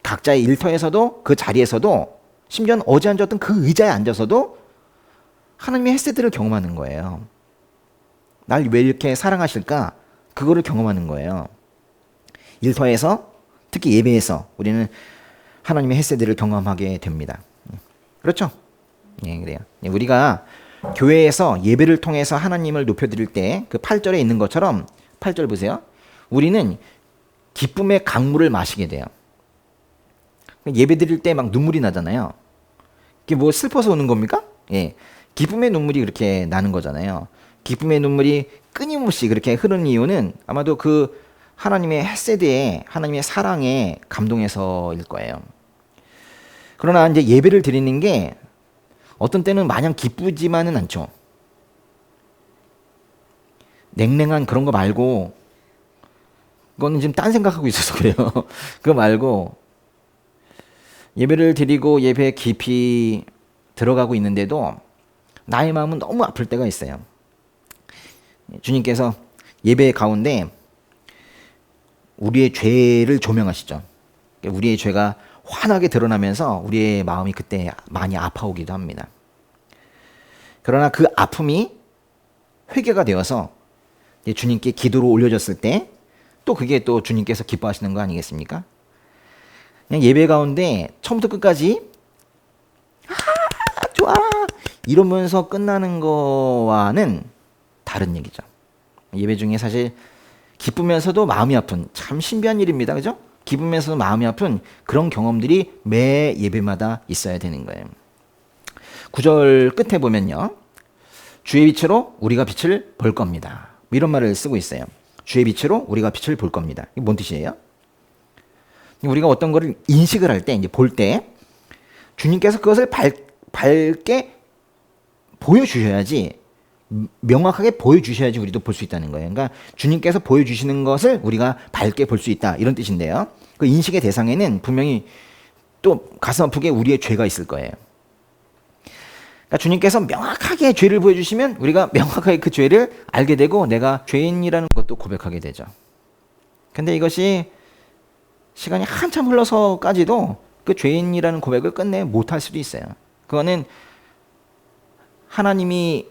각자의 일터에서도 그 자리에서도 심지어는 어제 앉았던 그 의자에 앉아서도 하나님의 헤세드를 경험하는 거예요. 날 왜 이렇게 사랑하실까? 그거를 경험하는 거예요. 일터에서 특히 예배에서 우리는 하나님의 헤세드를 경험하게 됩니다. 그렇죠? 예, 그래요. 우리가 교회에서 예배를 통해서 하나님을 높여드릴 때 그 8절에 있는 것처럼 8절 보세요. 우리는 기쁨의 강물을 마시게 돼요. 예배 드릴 때 막 눈물이 나잖아요. 이게 뭐 슬퍼서 오는 겁니까? 예. 기쁨의 눈물이 그렇게 나는 거잖아요. 기쁨의 눈물이 끊임없이 그렇게 흐르는 이유는 아마도 그 하나님의 헤세드에 하나님의 사랑에 감동해서일 거예요. 그러나 이제 예배를 드리는 게 어떤 때는 마냥 기쁘지만은 않죠. 냉랭한 그런 거 말고 그거는 지금 딴 생각하고 있어서 그래요. 그거 말고 예배를 드리고 예배에 깊이 들어가고 있는데도 나의 마음은 너무 아플 때가 있어요. 주님께서 예배 가운데 우리의 죄를 조명하시죠. 우리의 죄가 환하게 드러나면서 우리의 마음이 그때 많이 아파오기도 합니다. 그러나 그 아픔이 회개가 되어서 주님께 기도로 올려졌을 때 또 그게 또 주님께서 기뻐하시는 거 아니겠습니까? 그냥 예배 가운데 처음부터 끝까지 좋아 이러면서 끝나는 거와는 다른 얘기죠. 예배 중에 사실 기쁘면서도 마음이 아픈 참 신비한 일입니다. 그죠? 기쁘면서도 마음이 아픈 그런 경험들이 매 예배마다 있어야 되는 거예요. 9절 끝에 보면요. 주의 빛으로 우리가 빛을 볼 겁니다. 이런 말을 쓰고 있어요. 주의 빛으로 우리가 빛을 볼 겁니다. 이게 뭔 뜻이에요? 우리가 어떤 거를 인식을 할 때, 이제 볼 때, 주님께서 그것을 밝게 보여주셔야지, 명확하게 보여주셔야지 우리도 볼 수 있다는 거예요. 그러니까 주님께서 보여주시는 것을 우리가 밝게 볼 수 있다. 이런 뜻인데요. 그 인식의 대상에는 분명히 또 가슴 아프게 우리의 죄가 있을 거예요. 그러니까 주님께서 명확하게 죄를 보여주시면 우리가 명확하게 그 죄를 알게 되고 내가 죄인이라는 것도 고백하게 되죠. 근데 이것이 시간이 한참 흘러서까지도 그 죄인이라는 고백을 끝내 못할 수도 있어요. 그거는 하나님이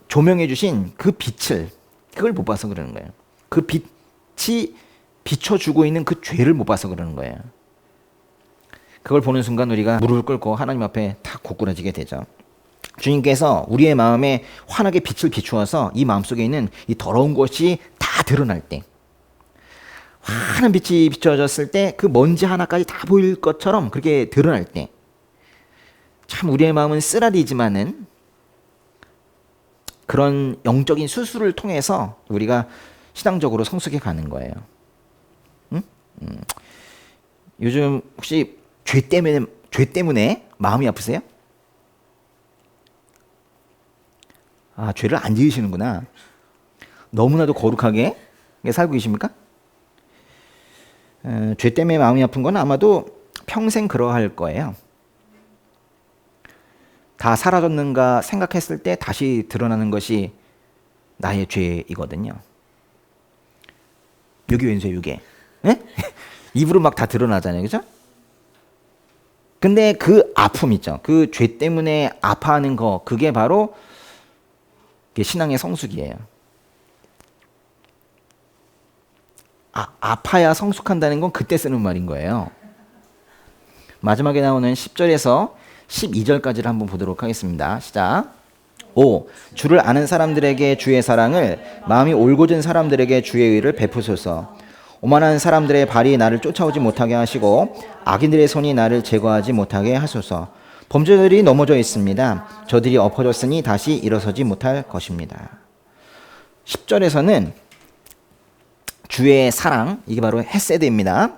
조명해 주신 그 빛을 그걸 못 봐서 그러는 거예요. 그 빛이 비춰주고 있는 그 죄를 못 봐서 그러는 거예요. 그걸 보는 순간 우리가 무릎을 꿇고 하나님 앞에 탁 고꾸라지게 되죠. 주님께서 우리의 마음에 환하게 빛을 비추어서 이 마음속에 있는 이 더러운 것이 다 드러날 때, 환한 빛이 비춰졌을 때 그 먼지 하나까지 다 보일 것처럼 그렇게 드러날 때, 참 우리의 마음은 쓰라리지만은 그런 영적인 수술을 통해서 우리가 신앙적으로 성숙해 가는 거예요. 응? 요즘 혹시 죄 때문에 마음이 아프세요? 아, 죄를 안 지으시는구나. 너무나도 거룩하게 살고 계십니까? 죄 때문에 마음이 아픈 건 아마도 평생 그러할 거예요. 다 사라졌는가 생각했을 때 다시 드러나는 것이 나의 죄이거든요. 여기 왼손 이게 입으로 막 다 드러나잖아요, 그죠? 근데 그 아픔 있죠. 그 죄 때문에 아파하는 거, 그게 바로 신앙의 성숙이에요. 아파야 성숙한다는 건 그때 쓰는 말인 거예요. 마지막에 나오는 10절에서 12절까지를 한번 보도록 하겠습니다. 시작. 5. 주를 아는 사람들에게 주의 사랑을, 마음이 올곧은 사람들에게 주의 의를 베푸소서. 오만한 사람들의 발이 나를 쫓아오지 못하게 하시고 악인들의 손이 나를 제거하지 못하게 하소서. 범죄자들이 넘어져 있습니다. 저들이 엎어졌으니 다시 일어서지 못할 것입니다. 10절에서는 주의 사랑, 이게 바로 헤세드입니다.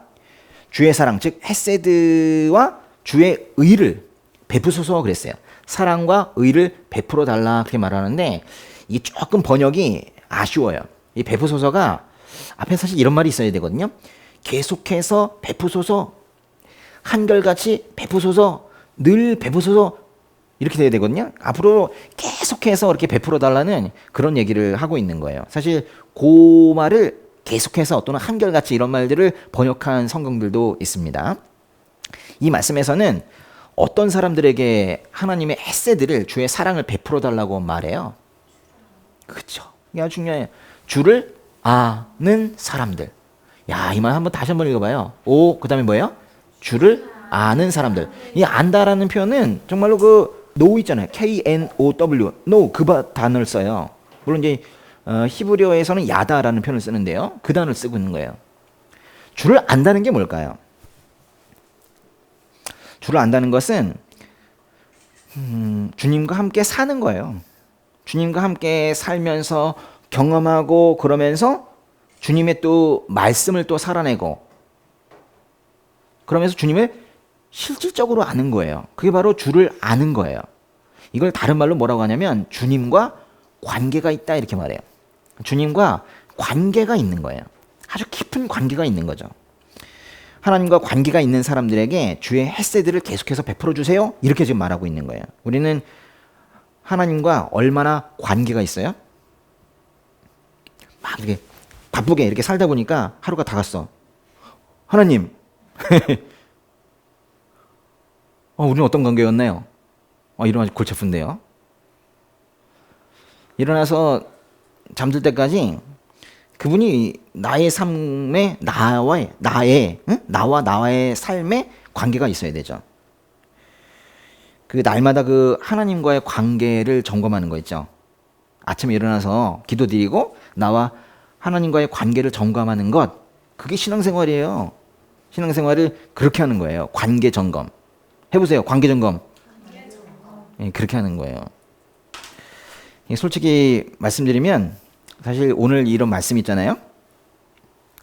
주의 사랑, 즉 헤세드와 주의 의를 베푸소서 그랬어요. 사랑과 의를 베풀어 달라 그렇게 말하는데 이게 조금 번역이 아쉬워요. 이 베푸소서가 앞에 사실 이런 말이 있어야 되거든요. 계속해서 베푸소서, 한결같이 베푸소서, 늘 베푸소서 이렇게 돼야 되거든요. 앞으로 계속해서 이렇게 베풀어 달라는 그런 얘기를 하고 있는 거예요. 사실 그 말을 계속해서 또는 한결같이 이런 말들을 번역한 성경들도 있습니다. 이 말씀에서는 어떤 사람들에게 하나님의 헤세드를, 주의 사랑을 베풀어 달라고 말해요. 그렇죠. 이게 아주 중요해요. 주를 아는 사람들. 야, 이 말 다시 한번 읽어봐요. 오, 그 다음에 뭐예요? 주를 아는 사람들. 이 안다라는 표현은 정말로 그 know 있잖아요. K-N-O-W. know 그 단어를 써요. 물론 이제 히브리어에서는 야다라는 표현을 쓰는데요. 그 단어를 쓰고 있는 거예요. 주를 안다는 게 뭘까요? 주를 안다는 것은 주님과 함께 사는 거예요. 주님과 함께 살면서 경험하고 그러면서 주님의 또 말씀을 또 살아내고 그러면서 주님을 실질적으로 아는 거예요. 그게 바로 주를 아는 거예요. 이걸 다른 말로 뭐라고 하냐면 주님과 관계가 있다 이렇게 말해요. 주님과 관계가 있는 거예요. 아주 깊은 관계가 있는 거죠. 하나님과 관계가 있는 사람들에게 주의 헤세드를 계속해서 베풀어 주세요. 이렇게 지금 말하고 있는 거예요. 우리는 하나님과 얼마나 관계가 있어요? 막 이렇게 바쁘게 이렇게 살다 보니까 하루가 다 갔어. 하나님, 우리는 어떤 관계였나요? 일어나서 골치 아픈데요. 일어나서 잠들 때까지 그분이 나의 삶에 나와의 삶에 관계가 있어야 되죠. 그 날마다 그 하나님과의 관계를 점검하는 거 있죠. 아침에 일어나서 기도드리고 나와 하나님과의 관계를 점검하는 것, 그게 신앙생활이에요. 신앙생활을 그렇게 하는 거예요. 관계 점검. 해보세요. 관계 점검. 예, 그렇게 하는 거예요. 솔직히 말씀드리면 사실 오늘 이런 말씀 있잖아요.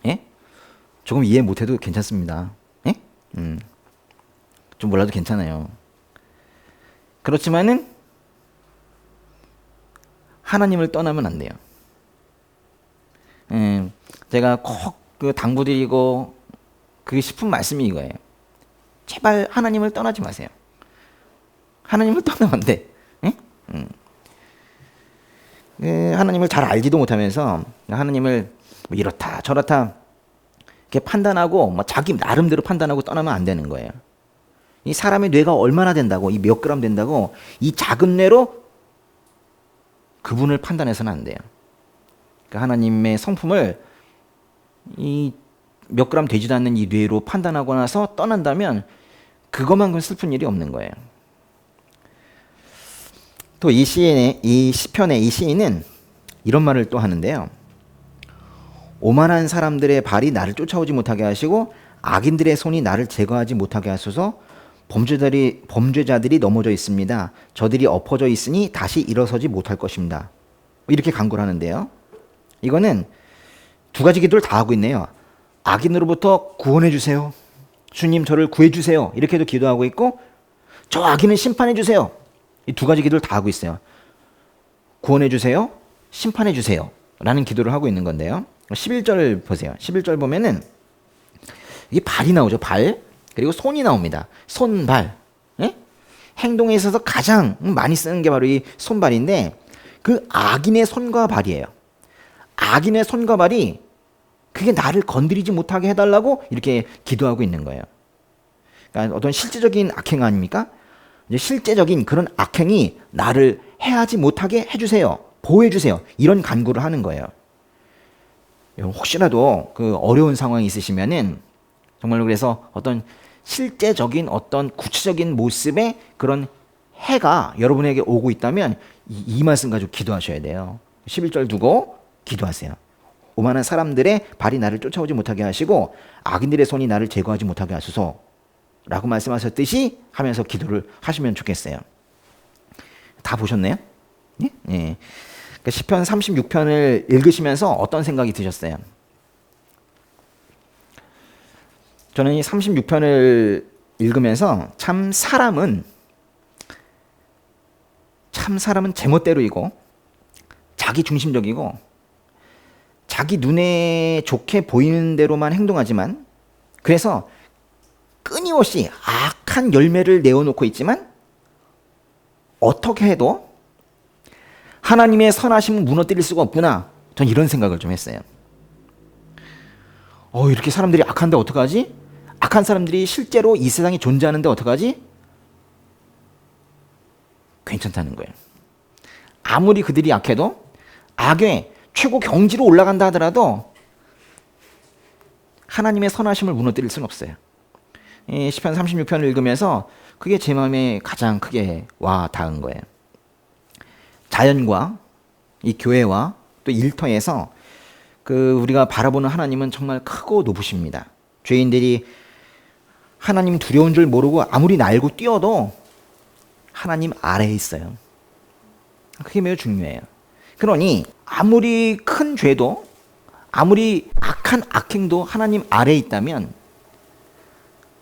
예? 조금 이해 못해도 괜찮습니다. 예? 좀 몰라도 괜찮아요. 그렇지만은 하나님을 떠나면 안 돼요. 제가 꼭 그 당부드리고 그게 싶은 말씀이 이거예요. 제발 하나님을 떠나지 마세요. 하나님을 떠나면 안 돼. 예? 하나님을 잘 알지도 못하면서 하나님을 뭐 이렇다 저렇다 이렇게 판단하고 뭐 자기 나름대로 판단하고 떠나면 안 되는 거예요. 이 사람의 뇌가 얼마나 된다고, 이 몇 그램 된다고 이 작은 뇌로 그분을 판단해서는 안 돼요. 그러니까 하나님의 성품을 이 몇 그램 되지도 않는 이 뇌로 판단하고 나서 떠난다면 그것만큼 슬픈 일이 없는 거예요. 또 이 시편의 이 시인은 이런 말을 또 하는데요. 오만한 사람들의 발이 나를 쫓아오지 못하게 하시고 악인들의 손이 나를 제거하지 못하게 하소서. 범죄자들이 넘어져 있습니다. 저들이 엎어져 있으니 다시 일어서지 못할 것입니다. 이렇게 간구를 하는데요. 이거는 두 가지 기도를 다 하고 있네요. 악인으로부터 구원해 주세요. 주님 저를 구해 주세요. 이렇게도 기도하고 있고 저 악인은 심판해 주세요. 이 두 가지 기도를 다 하고 있어요. 구원해 주세요. 심판해 주세요. 라는 기도를 하고 있는 건데요. 11절 보세요. 11절 보면은 이게 발이 나오죠. 발. 그리고 손이 나옵니다. 손발. 예? 행동에 있어서 가장 많이 쓰는 게 바로 이 손발인데 그 악인의 손과 발이에요. 악인의 손과 발이 그게 나를 건드리지 못하게 해달라고 이렇게 기도하고 있는 거예요. 그러니까 어떤 실제적인 악행 아닙니까? 이제 실제적인 그런 악행이 나를 해하지 못하게 해주세요. 보호해주세요. 이런 간구를 하는 거예요. 혹시라도 그 어려운 상황이 있으시면은 정말로 그래서 어떤 실제적인 어떤 구체적인 모습의 그런 해가 여러분에게 오고 있다면 이 말씀 가지고 기도하셔야 돼요. 11절 두고 기도하세요. 오만한 사람들의 발이 나를 쫓아오지 못하게 하시고 악인들의 손이 나를 제거하지 못하게 하소서 라고 말씀하셨듯이 하면서 기도를 하시면 좋겠어요. 다 보셨나요? 예? 예. 그러니까 시편 36편을 읽으시면서 어떤 생각이 드셨어요? 저는 이 36편을 읽으면서 참 사람은 제멋대로이고 자기 중심적이고 자기 눈에 좋게 보이는 대로만 행동하지만 그래서 끊임없이 악한 열매를 내어놓고 있지만 어떻게 해도 하나님의 선하심은 무너뜨릴 수가 없구나. 전 이런 생각을 좀 했어요. 이렇게 사람들이 악한데 어떡하지? 악한 사람들이 실제로 이 세상에 존재하는데 어떡하지? 괜찮다는 거예요. 아무리 그들이 악해도 악의 최고 경지로 올라간다 하더라도 하나님의 선하심을 무너뜨릴 수는 없어요. 시편 36편을 읽으면서 그게 제 마음에 가장 크게 와 닿은 거예요. 자연과 이 교회와 또 일터에서 우리가 바라보는 하나님은 정말 크고 높으십니다. 죄인들이 하나님 두려운 줄 모르고 아무리 날고 뛰어도 하나님 아래에 있어요. 그게 매우 중요해요. 그러니 아무리 큰 죄도 아무리 악한 악행도 하나님 아래에 있다면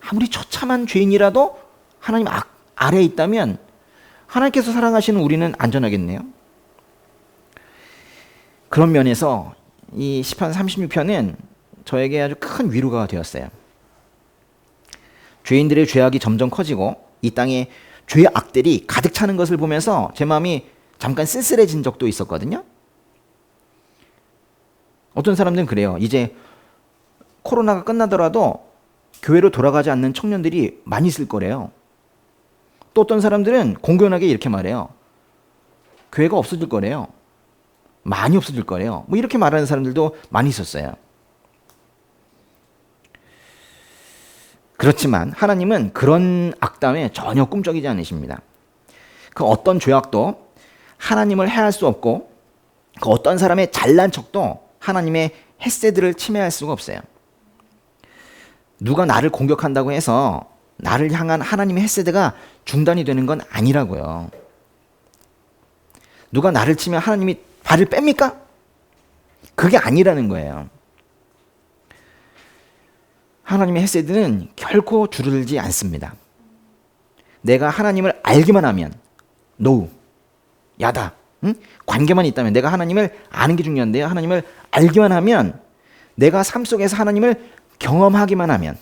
아무리 처참한 죄인이라도 하나님 아래에 있다면 하나님께서 사랑하시는 우리는 안전하겠네요. 그런 면에서 이 시편 36편은 저에게 아주 큰 위로가 되었어요. 죄인들의 죄악이 점점 커지고 이 땅에 죄의 악들이 가득 차는 것을 보면서 제 마음이 잠깐 쓸쓸해진 적도 있었거든요. 어떤 사람들은 그래요. 이제 코로나가 끝나더라도 교회로 돌아가지 않는 청년들이 많이 있을 거래요. 또 어떤 사람들은 공견하게 이렇게 말해요. 교회가 없어질 거래요. 많이 없어질 거래요. 뭐 이렇게 말하는 사람들도 많이 있었어요. 그렇지만 하나님은 그런 악담에 전혀 꿈쩍이지 않으십니다. 그 어떤 죄악도 하나님을 해할 수 없고 그 어떤 사람의 잘난 척도 하나님의 헷세드를 침해할 수가 없어요. 누가 나를 공격한다고 해서 나를 향한 하나님의 헷세드가 중단이 되는 건 아니라고요. 누가 나를 치면 하나님이 발을 뺍니까? 그게 아니라는 거예요. 하나님의 헷세드는 결코 줄어들지 않습니다. 내가 하나님을 알기만 하면 노우, 야다, 관계만 있다면 내가 하나님을 아는 게 중요한데요. 하나님을 알기만 하면 내가 삶 속에서 하나님을 경험하기만 하면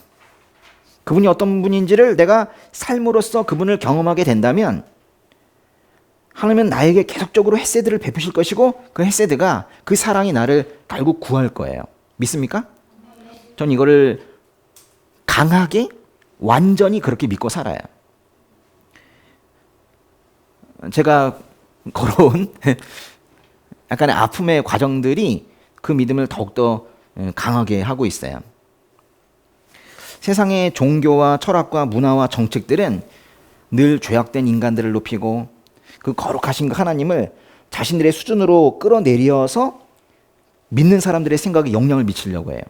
그분이 어떤 분인지를 내가 삶으로써 그분을 경험하게 된다면 하나님은 나에게 계속적으로 헷세드를 베푸실 것이고 그 헷세드가 그 사랑이 나를 결국 구할 거예요. 믿습니까? 전 이거를 강하게 완전히 그렇게 믿고 살아요. 제가 걸어온 약간의 아픔의 과정들이 그 믿음을 더욱더 강하게 하고 있어요. 세상의 종교와 철학과 문화와 정책들은 늘 죄악된 인간들을 높이고 그 거룩하신 하나님을 자신들의 수준으로 끌어내려서 믿는 사람들의 생각에 영향을 미치려고 해요.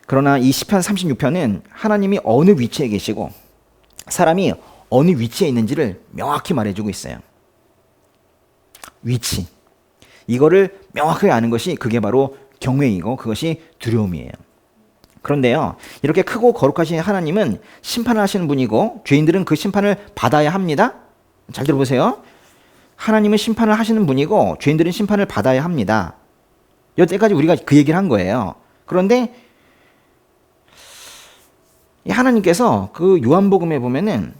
그러나 이 시편 36편은 하나님이 어느 위치에 계시고 사람이 어느 위치에 있는지를 명확히 말해주고 있어요. 위치. 이거를 명확하게 아는 것이 그게 바로 경외이고 그것이 두려움이에요. 그런데요, 이렇게 크고 거룩하신 하나님은 심판을 하시는 분이고 죄인들은 그 심판을 받아야 합니다. 잘 들어보세요. 하나님은 심판을 하시는 분이고 죄인들은 심판을 받아야 합니다. 여태까지 우리가 그 얘기를 한 거예요. 그런데 하나님께서 그 요한복음에 보면은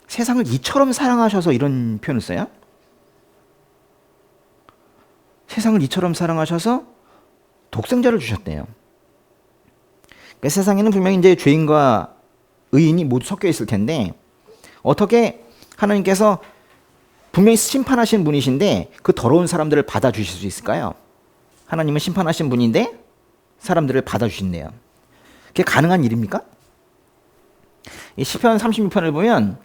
세상을 이처럼 사랑하셔서 이런 표현을 써요. 세상을 이처럼 사랑하셔서 독생자를 주셨대요. 그러니까 세상에는 분명히 이제 죄인과 의인이 모두 섞여 있을 텐데 어떻게 하나님께서 분명히 심판하신 분이신데 그 더러운 사람들을 받아주실 수 있을까요? 하나님은 심판하신 분인데 사람들을 받아주신대요. 그게 가능한 일입니까? 이 시편 36편을 보면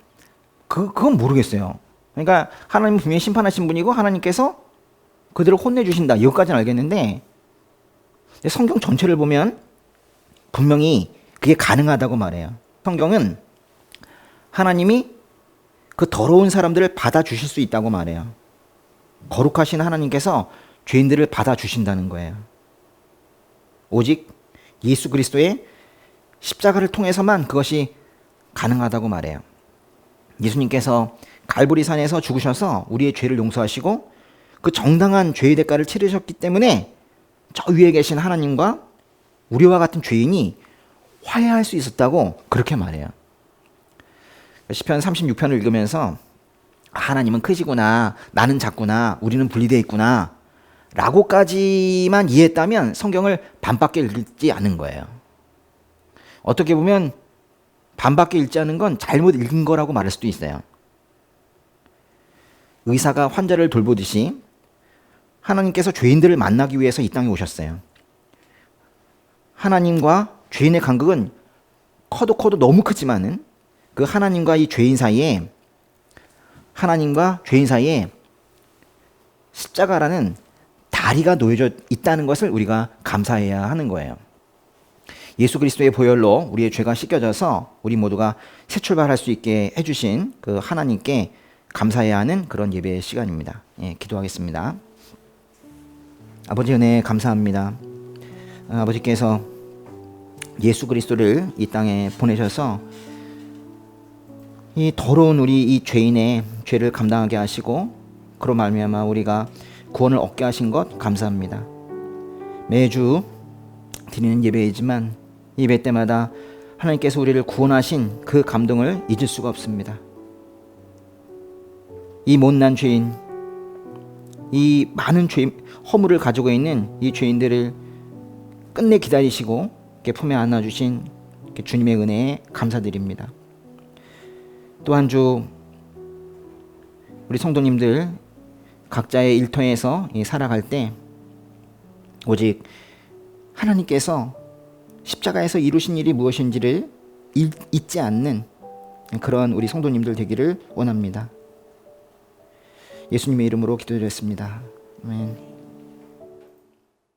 그건 모르겠어요. 그러니까 하나님은 분명히 심판하신 분이고 하나님께서 그들을 혼내주신다. 이것까지는 알겠는데 성경 전체를 보면 분명히 그게 가능하다고 말해요. 성경은 하나님이 그 더러운 사람들을 받아주실 수 있다고 말해요. 거룩하신 하나님께서 죄인들을 받아주신다는 거예요. 오직 예수 그리스도의 십자가를 통해서만 그것이 가능하다고 말해요. 예수님께서 갈보리산에서 죽으셔서 우리의 죄를 용서하시고 그 정당한 죄의 대가를 치르셨기 때문에 저 위에 계신 하나님과 우리와 같은 죄인이 화해할 수 있었다고 그렇게 말해요. 시편 36편을 읽으면서 하나님은 크시구나, 나는 작구나, 우리는 분리되어 있구나 라고까지만 이해했다면 성경을 반밖에 읽지 않은 거예요. 어떻게 보면 반밖에 읽지 않은 건 잘못 읽은 거라고 말할 수도 있어요. 의사가 환자를 돌보듯이 하나님께서 죄인들을 만나기 위해서 이 땅에 오셨어요. 하나님과 죄인의 간극은 커도 너무 크지만은 그 하나님과 이 죄인 사이에 십자가라는 다리가 놓여져 있다는 것을 우리가 감사해야 하는 거예요. 예수 그리스도의 보혈로 우리의 죄가 씻겨져서 우리 모두가 새 출발할 수 있게 해주신 그 하나님께 감사해야 하는 그런 예배의 시간입니다. 기도하겠습니다. 아버지 은혜 감사합니다. 아버지께서 예수 그리스도를 이 땅에 보내셔서 이 더러운 우리 이 죄인의 죄를 감당하게 하시고 그로 말미암아 우리가 구원을 얻게 하신 것 감사합니다. 매주 드리는 예배이지만 예배 때마다 하나님께서 우리를 구원하신 그 감동을 잊을 수가 없습니다. 이 못난 죄인, 이 많은 허물을 가지고 있는 이 죄인들을 끝내 기다리시고 품에 안아주신 주님의 은혜에 감사드립니다. 또 한 주 우리 성도님들 각자의 일터에서 살아갈 때 오직 하나님께서 십자가에서 이루신 일이 무엇인지를 잊지 않는 그런 우리 성도님들 되기를 원합니다. 예수님의 이름으로 기도드렸습니다. 아멘.